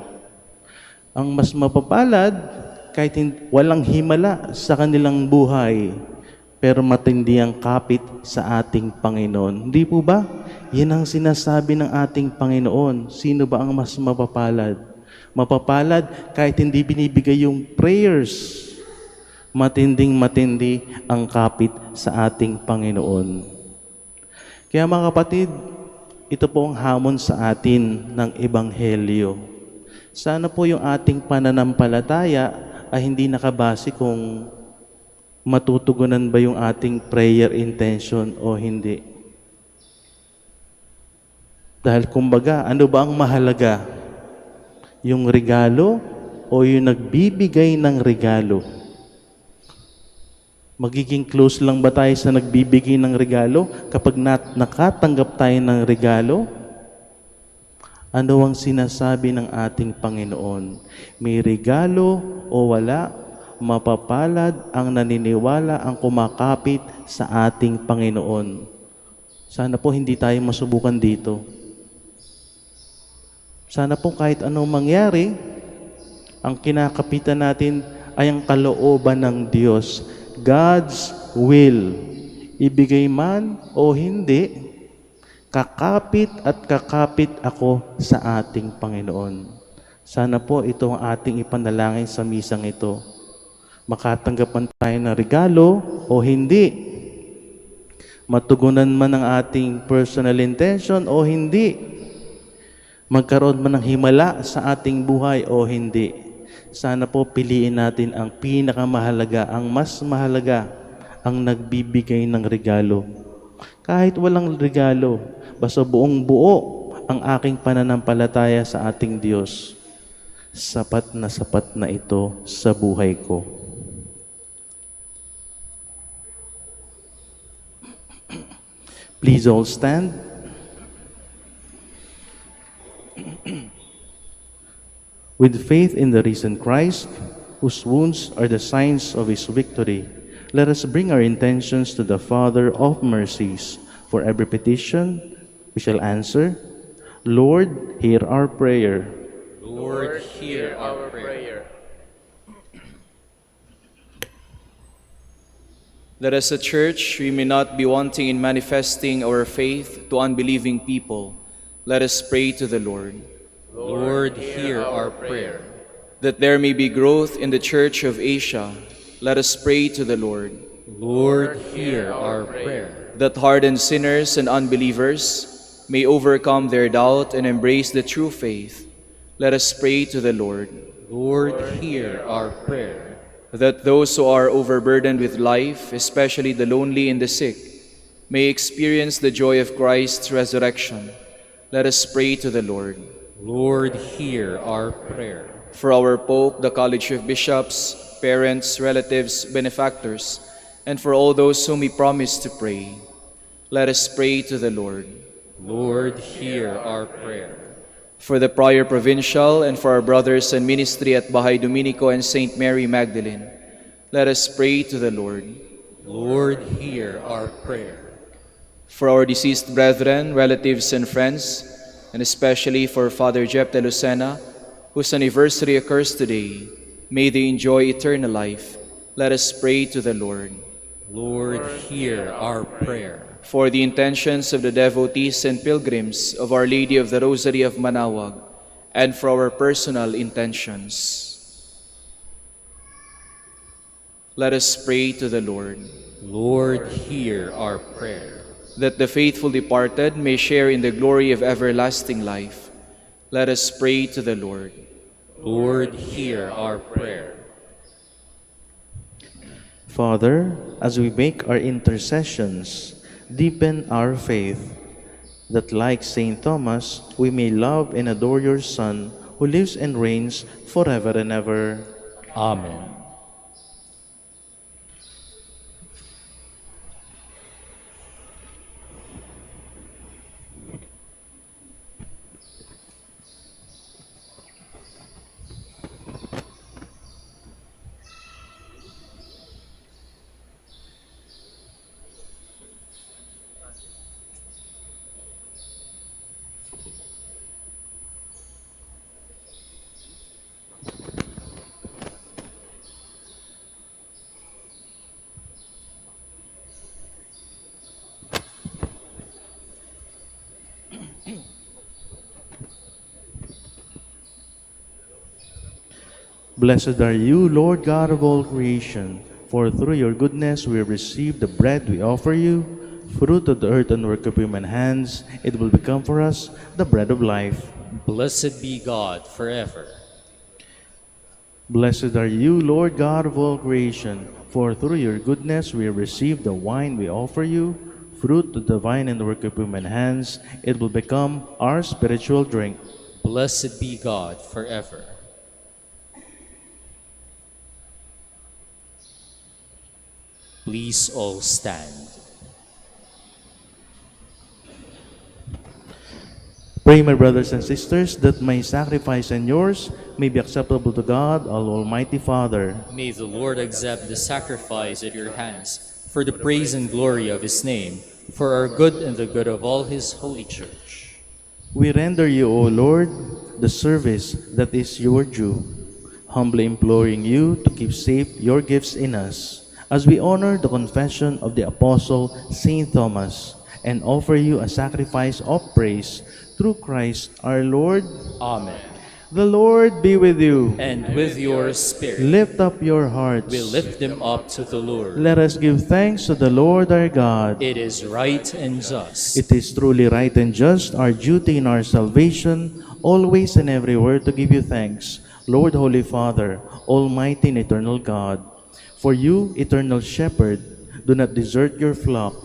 Ang mas mapapalad kahit walang himala sa kanilang buhay pero matindi ang kapit sa ating Panginoon. Hindi po ba? Yan ang sinasabi ng ating Panginoon. Sino ba ang mas mapapalad? Mapapalad kahit hindi binibigay yung prayers. Matinding-matindi ang kapit sa ating Panginoon. Kaya mga kapatid, ito po ang hamon sa atin ng Ebanghelyo. Sana po yung ating pananampalataya ay hindi nakabase kung matutugunan ba yung ating prayer intention o hindi. Dahil kumbaga, ano ba ang mahalaga? Yung regalo o yung nagbibigay ng regalo? Magiging close lang ba tayo sa nagbibigay ng regalo kapag nakatanggap tayo ng regalo? Ano ang sinasabi ng ating Panginoon? May regalo o wala, Mapapalad ang naniniwala ang kumakapit sa ating Panginoon. Sana po hindi tayo masubukan dito. Sana po kahit anong mangyari, ang kinakapitan natin ay ang kalooban ng Diyos. God's will. Ibigay man o hindi, kakapit at kakapit ako sa ating Panginoon. Sana po ito ang ating ipanalangin sa misang ito. Makatanggapan tayo ng regalo o hindi. Matugunan man ang ating personal intention o hindi. Magkaroon man ng himala sa ating buhay o hindi. Sana po piliin natin ang pinakamahalaga, ang mas mahalaga, ang nagbibigay ng regalo. Kahit walang regalo, basta buong buo ang aking pananampalataya sa ating Diyos. Sapat na ito sa buhay ko. Please all stand. With faith in the risen Christ, whose wounds are the signs of his victory, let us bring our intentions to the Father of mercies. For every petition, we shall answer, Lord, hear our prayer. Lord, hear our prayer. That as a church, we may not be wanting in manifesting our faith to unbelieving people, let us pray to the Lord. Lord, hear our prayer. That there may be growth in the Church of Asia, let us pray to the Lord. Lord, hear our prayer. That hardened sinners and unbelievers may overcome their doubt and embrace the true faith, let us pray to the Lord. Lord, hear our prayer. That those who are overburdened with life, especially the lonely and the sick, may experience the joy of Christ's resurrection, let us pray to the Lord. Lord, hear our prayer. For our Pope, the College of Bishops, parents, relatives, benefactors, and for all those whom we promise to pray, let us pray to the Lord. Lord, hear our prayer. For the Prior Provincial and for our brothers in ministry at Bahay Dominico and St. Mary Magdalene, let us pray to the Lord. Lord, hear our prayer. For our deceased brethren, relatives, and friends, and especially for Father Jep de Lucena, whose anniversary occurs today, may they enjoy eternal life, let us pray to the Lord. Lord, hear our prayer. For the intentions of the devotees and pilgrims of Our Lady of the Rosary of Manaoag, and for our personal intentions, let us pray to the Lord. Lord, hear our prayer. That the faithful departed may share in the glory of everlasting life, let us pray to the Lord. Lord, hear our prayer. Father, as we make our intercessions, deepen our faith, that like Saint Thomas, we may love and adore your Son, who lives and reigns forever and ever. Amen. Blessed are you, Lord God of all creation, for through your goodness we have received the bread we offer you, fruit of the earth and work of human hands. It will become for us the bread of life. Blessed be God forever. Blessed are you, Lord God of all creation, for through your goodness we have received the wine we offer you, fruit of the vine and work of human hands. It will become our spiritual drink. Blessed be God forever. Please all stand. Pray, my brothers and sisters, that my sacrifice and yours may be acceptable to God, our Almighty Father. May the Lord accept the sacrifice at your hands for the praise and glory of his name, for our good and the good of all his holy church. We render you, O Lord, the service that is your due, humbly imploring you to keep safe your gifts in us, as we honor the confession of the Apostle Saint Thomas, and offer you a sacrifice of praise through Christ our Lord. Amen. The Lord be with you. And with your spirit, Lift up your hearts. we lift them up to the Lord. Let us give thanks to the Lord our God. It is right and just. It is truly right and just, our duty in our salvation, always and everywhere to give you thanks, Lord, Holy Father, Almighty and eternal God. For you, eternal Shepherd, do not desert your flock,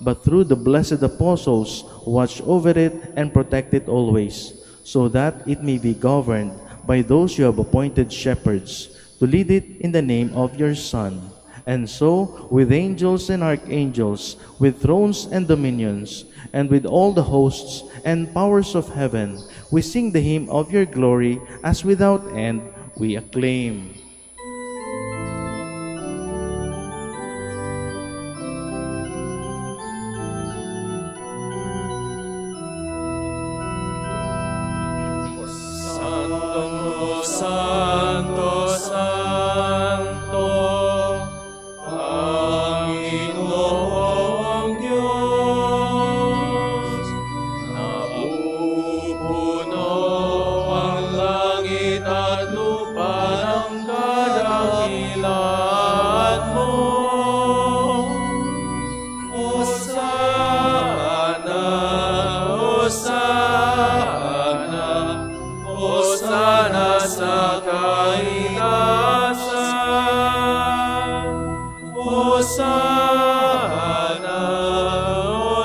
but through the blessed apostles watch over it and protect it always, so that it may be governed by those you have appointed shepherds, to lead it in the name of your Son. And so, with angels and archangels, with thrones and dominions, and with all the hosts and powers of heaven, we sing the hymn of your glory, as without end we acclaim. Santo, Santo, Panginoong Diyos, napupuno ang langit at lupa ng kadakilaan mo. Hosana, Hosana, Hosana sa kaitaasan. Hosana,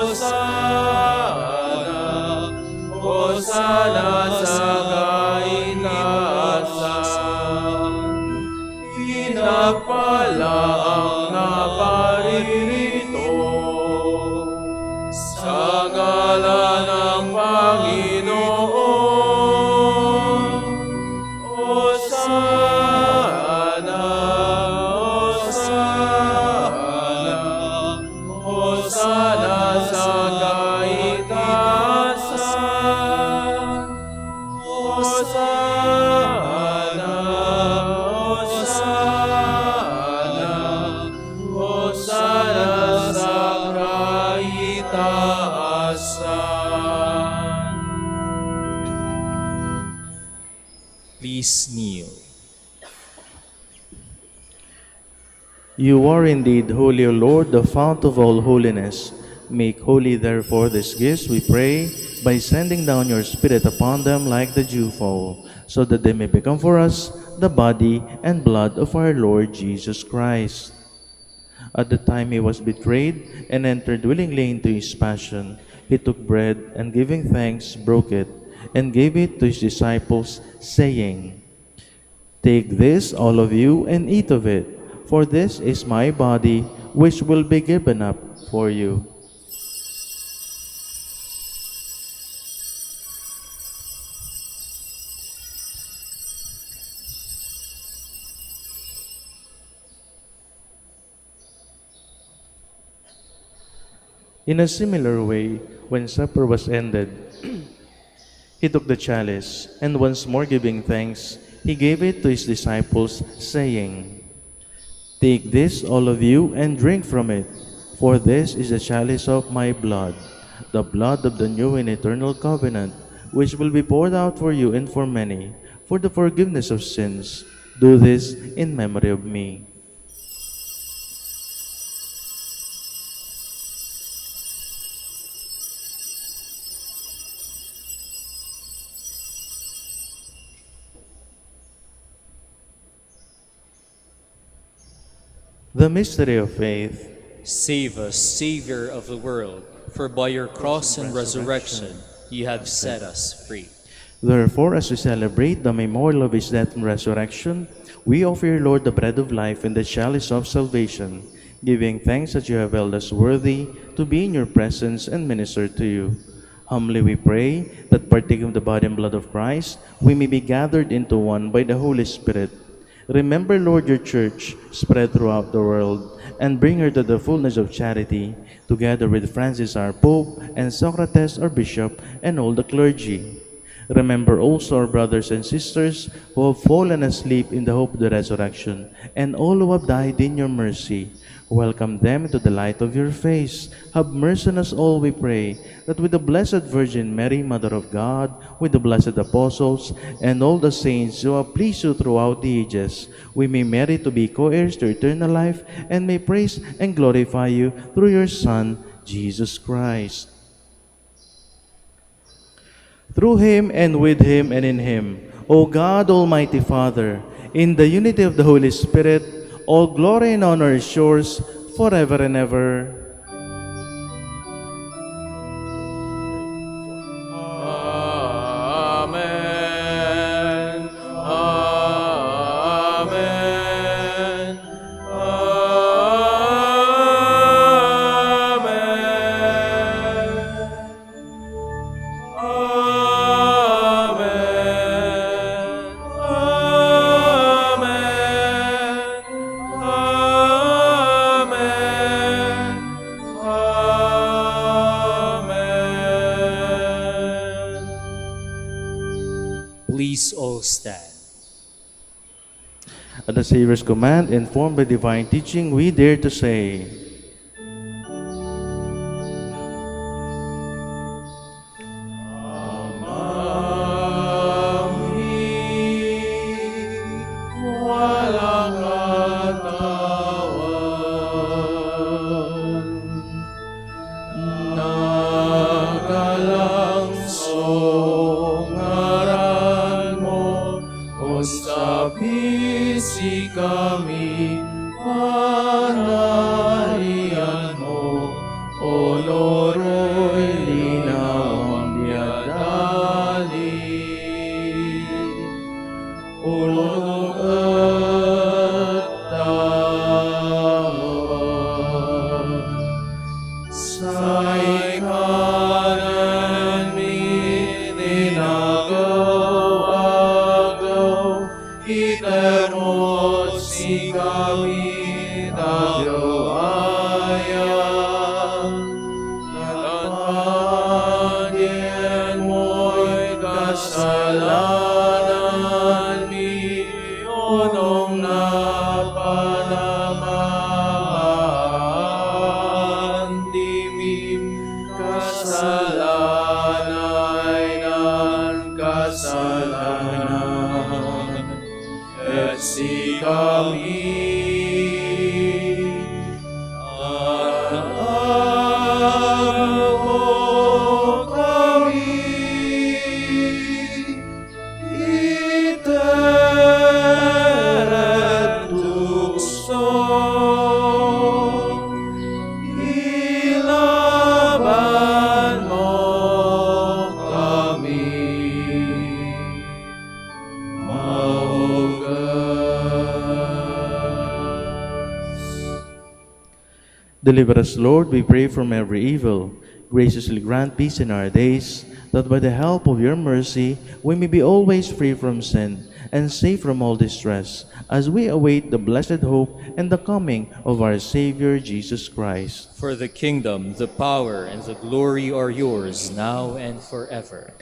Hosana, Hosana sa kaitaasan. Pinagpala ang naparirito sa ngalan ng Panginoon. Hosana, Hosana, Hosana sa kaitaasan. Hosana, Hosana, Hosana sa kaitaasan. Please kneel. You are indeed holy, O Lord, the fount of all holiness. Make holy, therefore, these gifts, we pray, by sending down your Spirit upon them like the dewfall, so that they may become for us the body and blood of our Lord Jesus Christ. At the time he was betrayed and entered willingly into his passion, he took bread and, giving thanks, broke it and gave it to his disciples, saying, "Take this, all of you, and eat of it, for this is my body, which will be given up for you." In a similar way, when supper was ended, he took the chalice, and once more giving thanks, he gave it to his disciples, saying, "Take this, all of you, and drink from it, for this is the chalice of my blood, the blood of the new and eternal covenant, which will be poured out for you and for many, for the forgiveness of sins. Do this in memory of me." The mystery of faith. Save us, Savior of the world, for by your cross and resurrection you have set us free. Therefore, as we celebrate the memorial of his death and resurrection, we offer your Lord the bread of life and the chalice of salvation, giving thanks that you have held us worthy to be in your presence and minister to you. Humbly we pray that partaking of the body and blood of Christ, we may be gathered into one by the Holy Spirit. Remember, Lord, your church spread throughout the world, and bring her to the fullness of charity, together with Francis our Pope, and Socrates our Bishop, and all the clergy. Remember also our brothers and sisters who have fallen asleep in the hope of the resurrection, and all who have died in your mercy. Welcome them into the light of your face. Have mercy on us all, we pray, that with the Blessed Virgin Mary, Mother of God, with the blessed apostles, and all the saints who have pleased you throughout the ages, we may merit to be co-heirs to eternal life, and may praise and glorify you through your Son, Jesus Christ. Through him, and with him, and in him, O God, Almighty Father, in the unity of the Holy Spirit, all glory and honor is yours forever and ever. Amen. Amen. Please all stand. At the Savior's command, informed by divine teaching, we dare to say, Usapisi kami, panarian mo, O Loro'y linawang biyadali. Ulog at tawag, sa ikanan minagaw-agaw, Itermo si kami tagawaya, tatagyan mo'y kasalanan mi, unong na panamahan dimim, kasalanay ng kasalanan. Et si kami mo kami iteret tukso, ilaban mo kami. Deliver us, Lord, we pray, from every evil. Graciously grant peace in our days, that by the help of your mercy we may be always free from sin and safe from all distress, as we await the blessed hope and the coming of our Savior Jesus Christ. For the kingdom, the power, and the glory are yours, now and forever.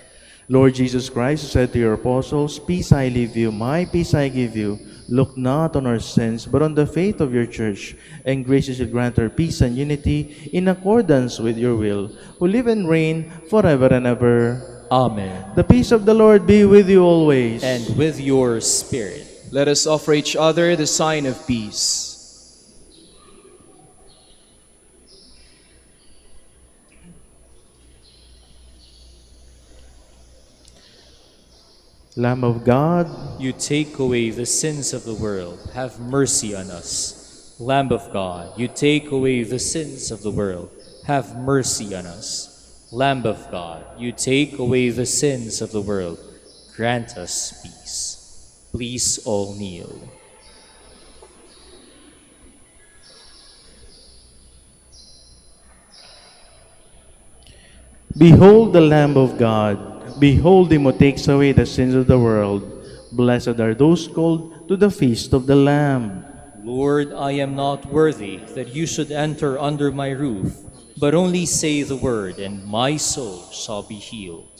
Lord Jesus Christ said to your apostles, Peace I leave you, my peace I give you. Look not on our sins, but on the faith of your church, and graciously grant her peace and unity in accordance with your will, who live and reign forever and ever. Amen. The peace of the Lord be with you always. And with your spirit. Let us offer each other the sign of peace. Lamb of God, You take away the sins of the world. Have mercy on us. Lamb of God, you take away the sins of the world. Have mercy on us. Lamb of God, you take away the sins of the world. Grant us peace. Please all kneel. Behold the Lamb of God. Behold him who takes away the sins of the world. Blessed are those called to the feast of the Lamb. Lord, I am not worthy that you should enter under my roof, but only say the word, and my soul shall be healed.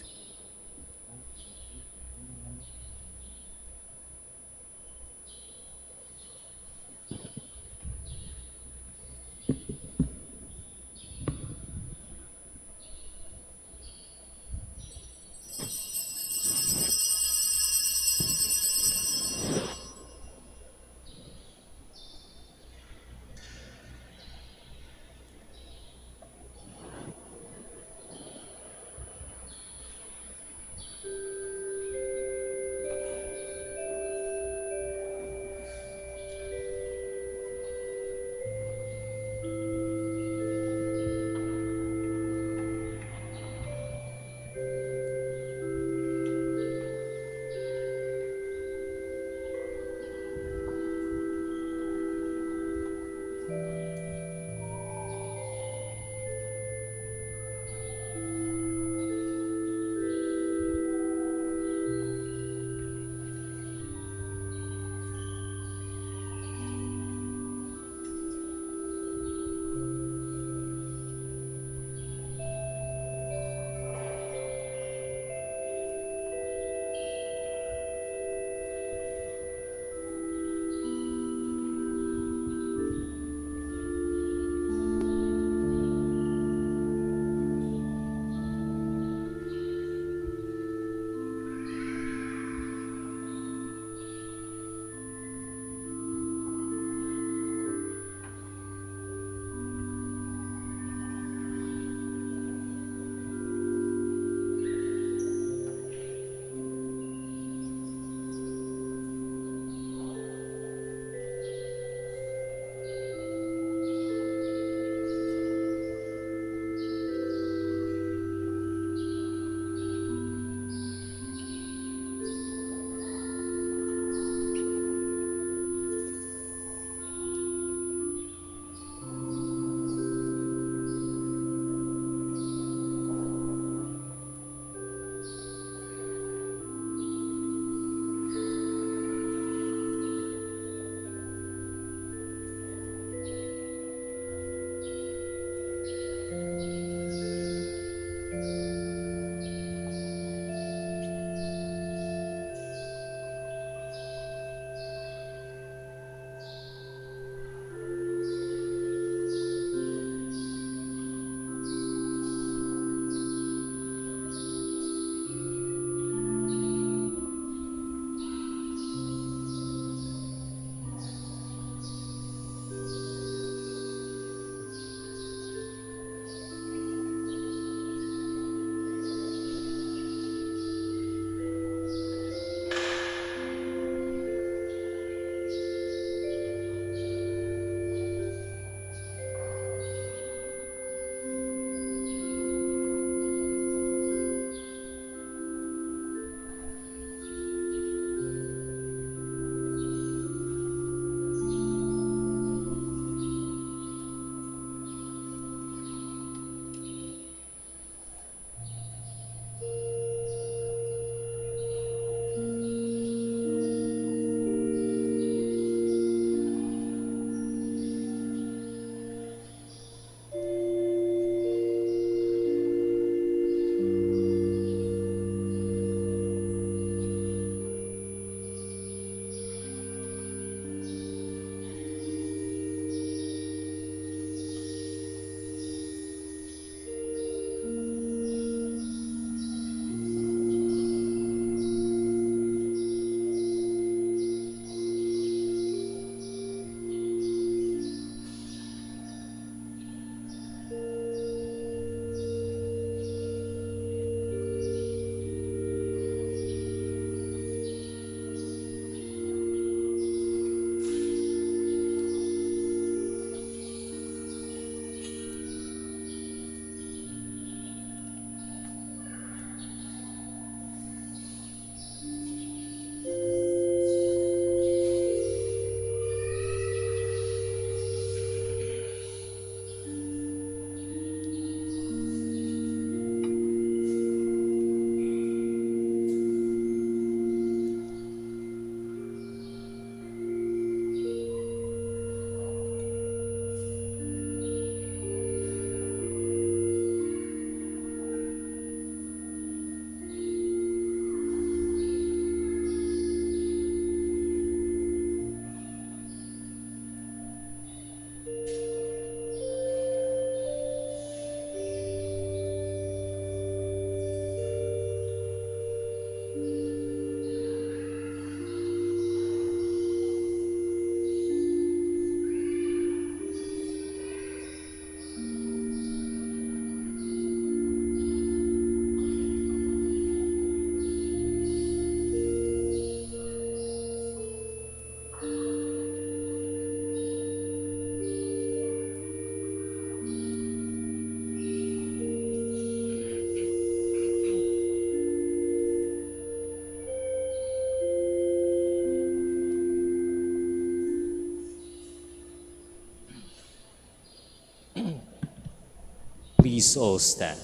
Please all stand.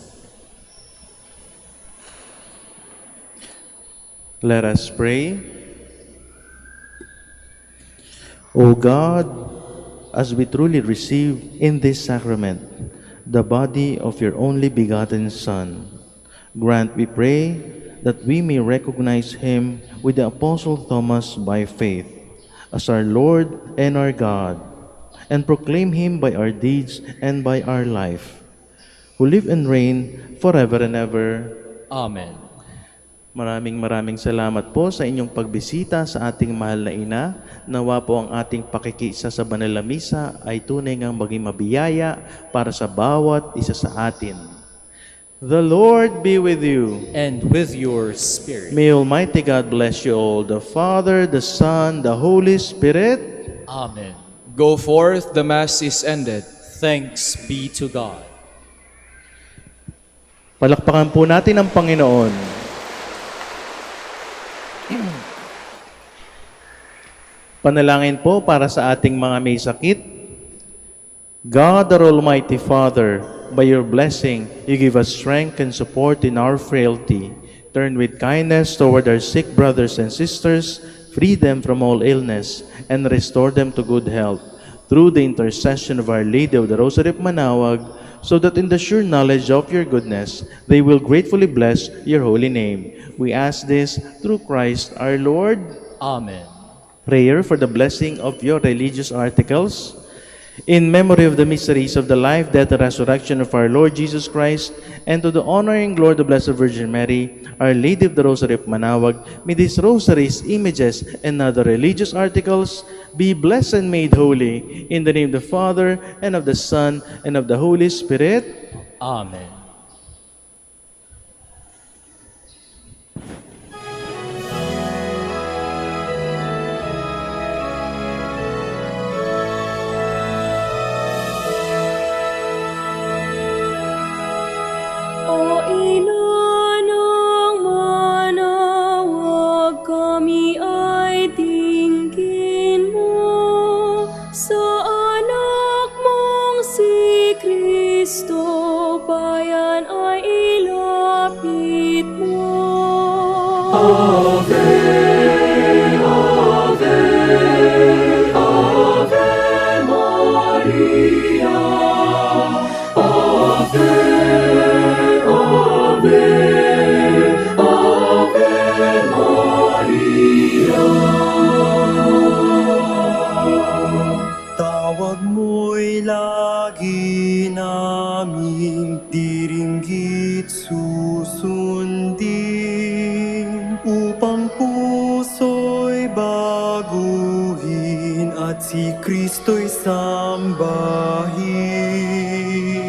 Let us pray. O God, as we truly receive in this sacrament the body of your only begotten Son, grant, we pray, that we may recognize him with the Apostle Thomas by faith as our Lord and our God, and proclaim him by our deeds and by our life, who live and reign forever and ever. Amen. Maraming salamat po sa inyong pagbisita sa ating mahal na ina. Nawa po ang ating pakikisa sa banal na misa ay tunay ngang maging mabiyaya para sa bawat isa sa atin. The Lord be with you. And with your spirit. May Almighty God bless you all, the Father, the Son, the Holy Spirit. Amen. Go forth, the Mass is ended. Thanks be to God. Palakpakan po natin ang Panginoon. Panalangin po para sa ating mga may sakit. God, our Almighty Father, by your blessing, you give us strength and support in our frailty. Turn with kindness toward our sick brothers and sisters, free them from all illness, and restore them to good health. Through the intercession of Our Lady of the Rosary of Manaoag, so that in the sure knowledge of your goodness, they will gratefully bless your holy name. We ask this through Christ our Lord. Amen. Prayer for the blessing of your religious articles. In memory of the mysteries of the life, death, and resurrection of our Lord Jesus Christ, and to the honor and glory of the Blessed Virgin Mary, Our Lady of the Rosary of Manaoag, may these rosaries, images, and other religious articles be blessed and made holy. In the name of the Father, and of the Son, and of the Holy Spirit. Amen. O ina ng Manaoag, kami ay tingin mo sa anak mong si Kristo, bayan ay ilapit mo. Ave, Ave, Ave Maria, Ave, Ave, Ave Maria. Tawag mo'y lagi naming diringgit susundin, upang puso'y baguhin at si Kristo'y sambahin.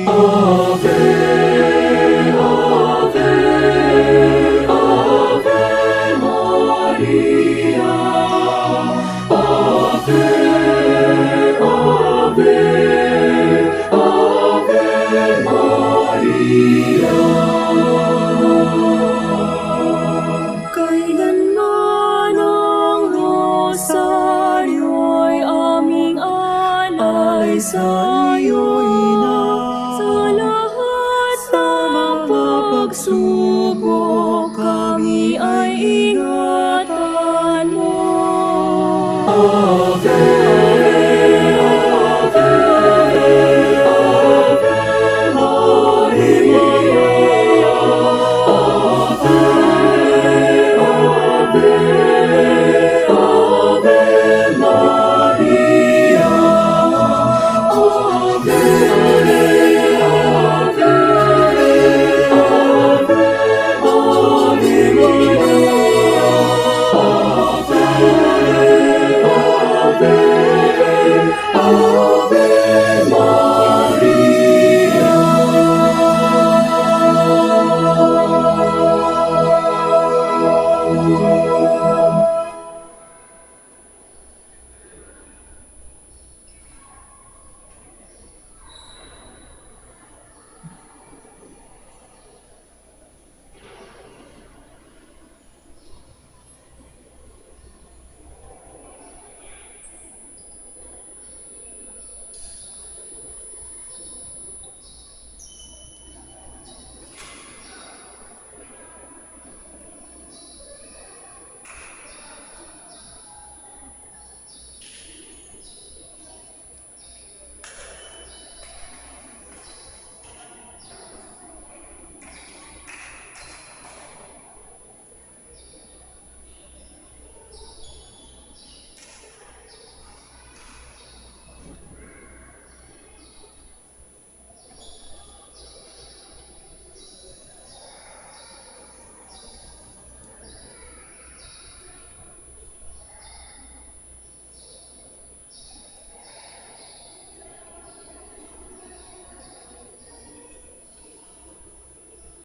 Ave, Ave, Ave Maria, Ave, Ave, Ave Maria. Kailanman ang rosaryo'y aming alay sa iyo, Ina. Sa lahat ng pagsubok, kami ay ingatan mo. Ave,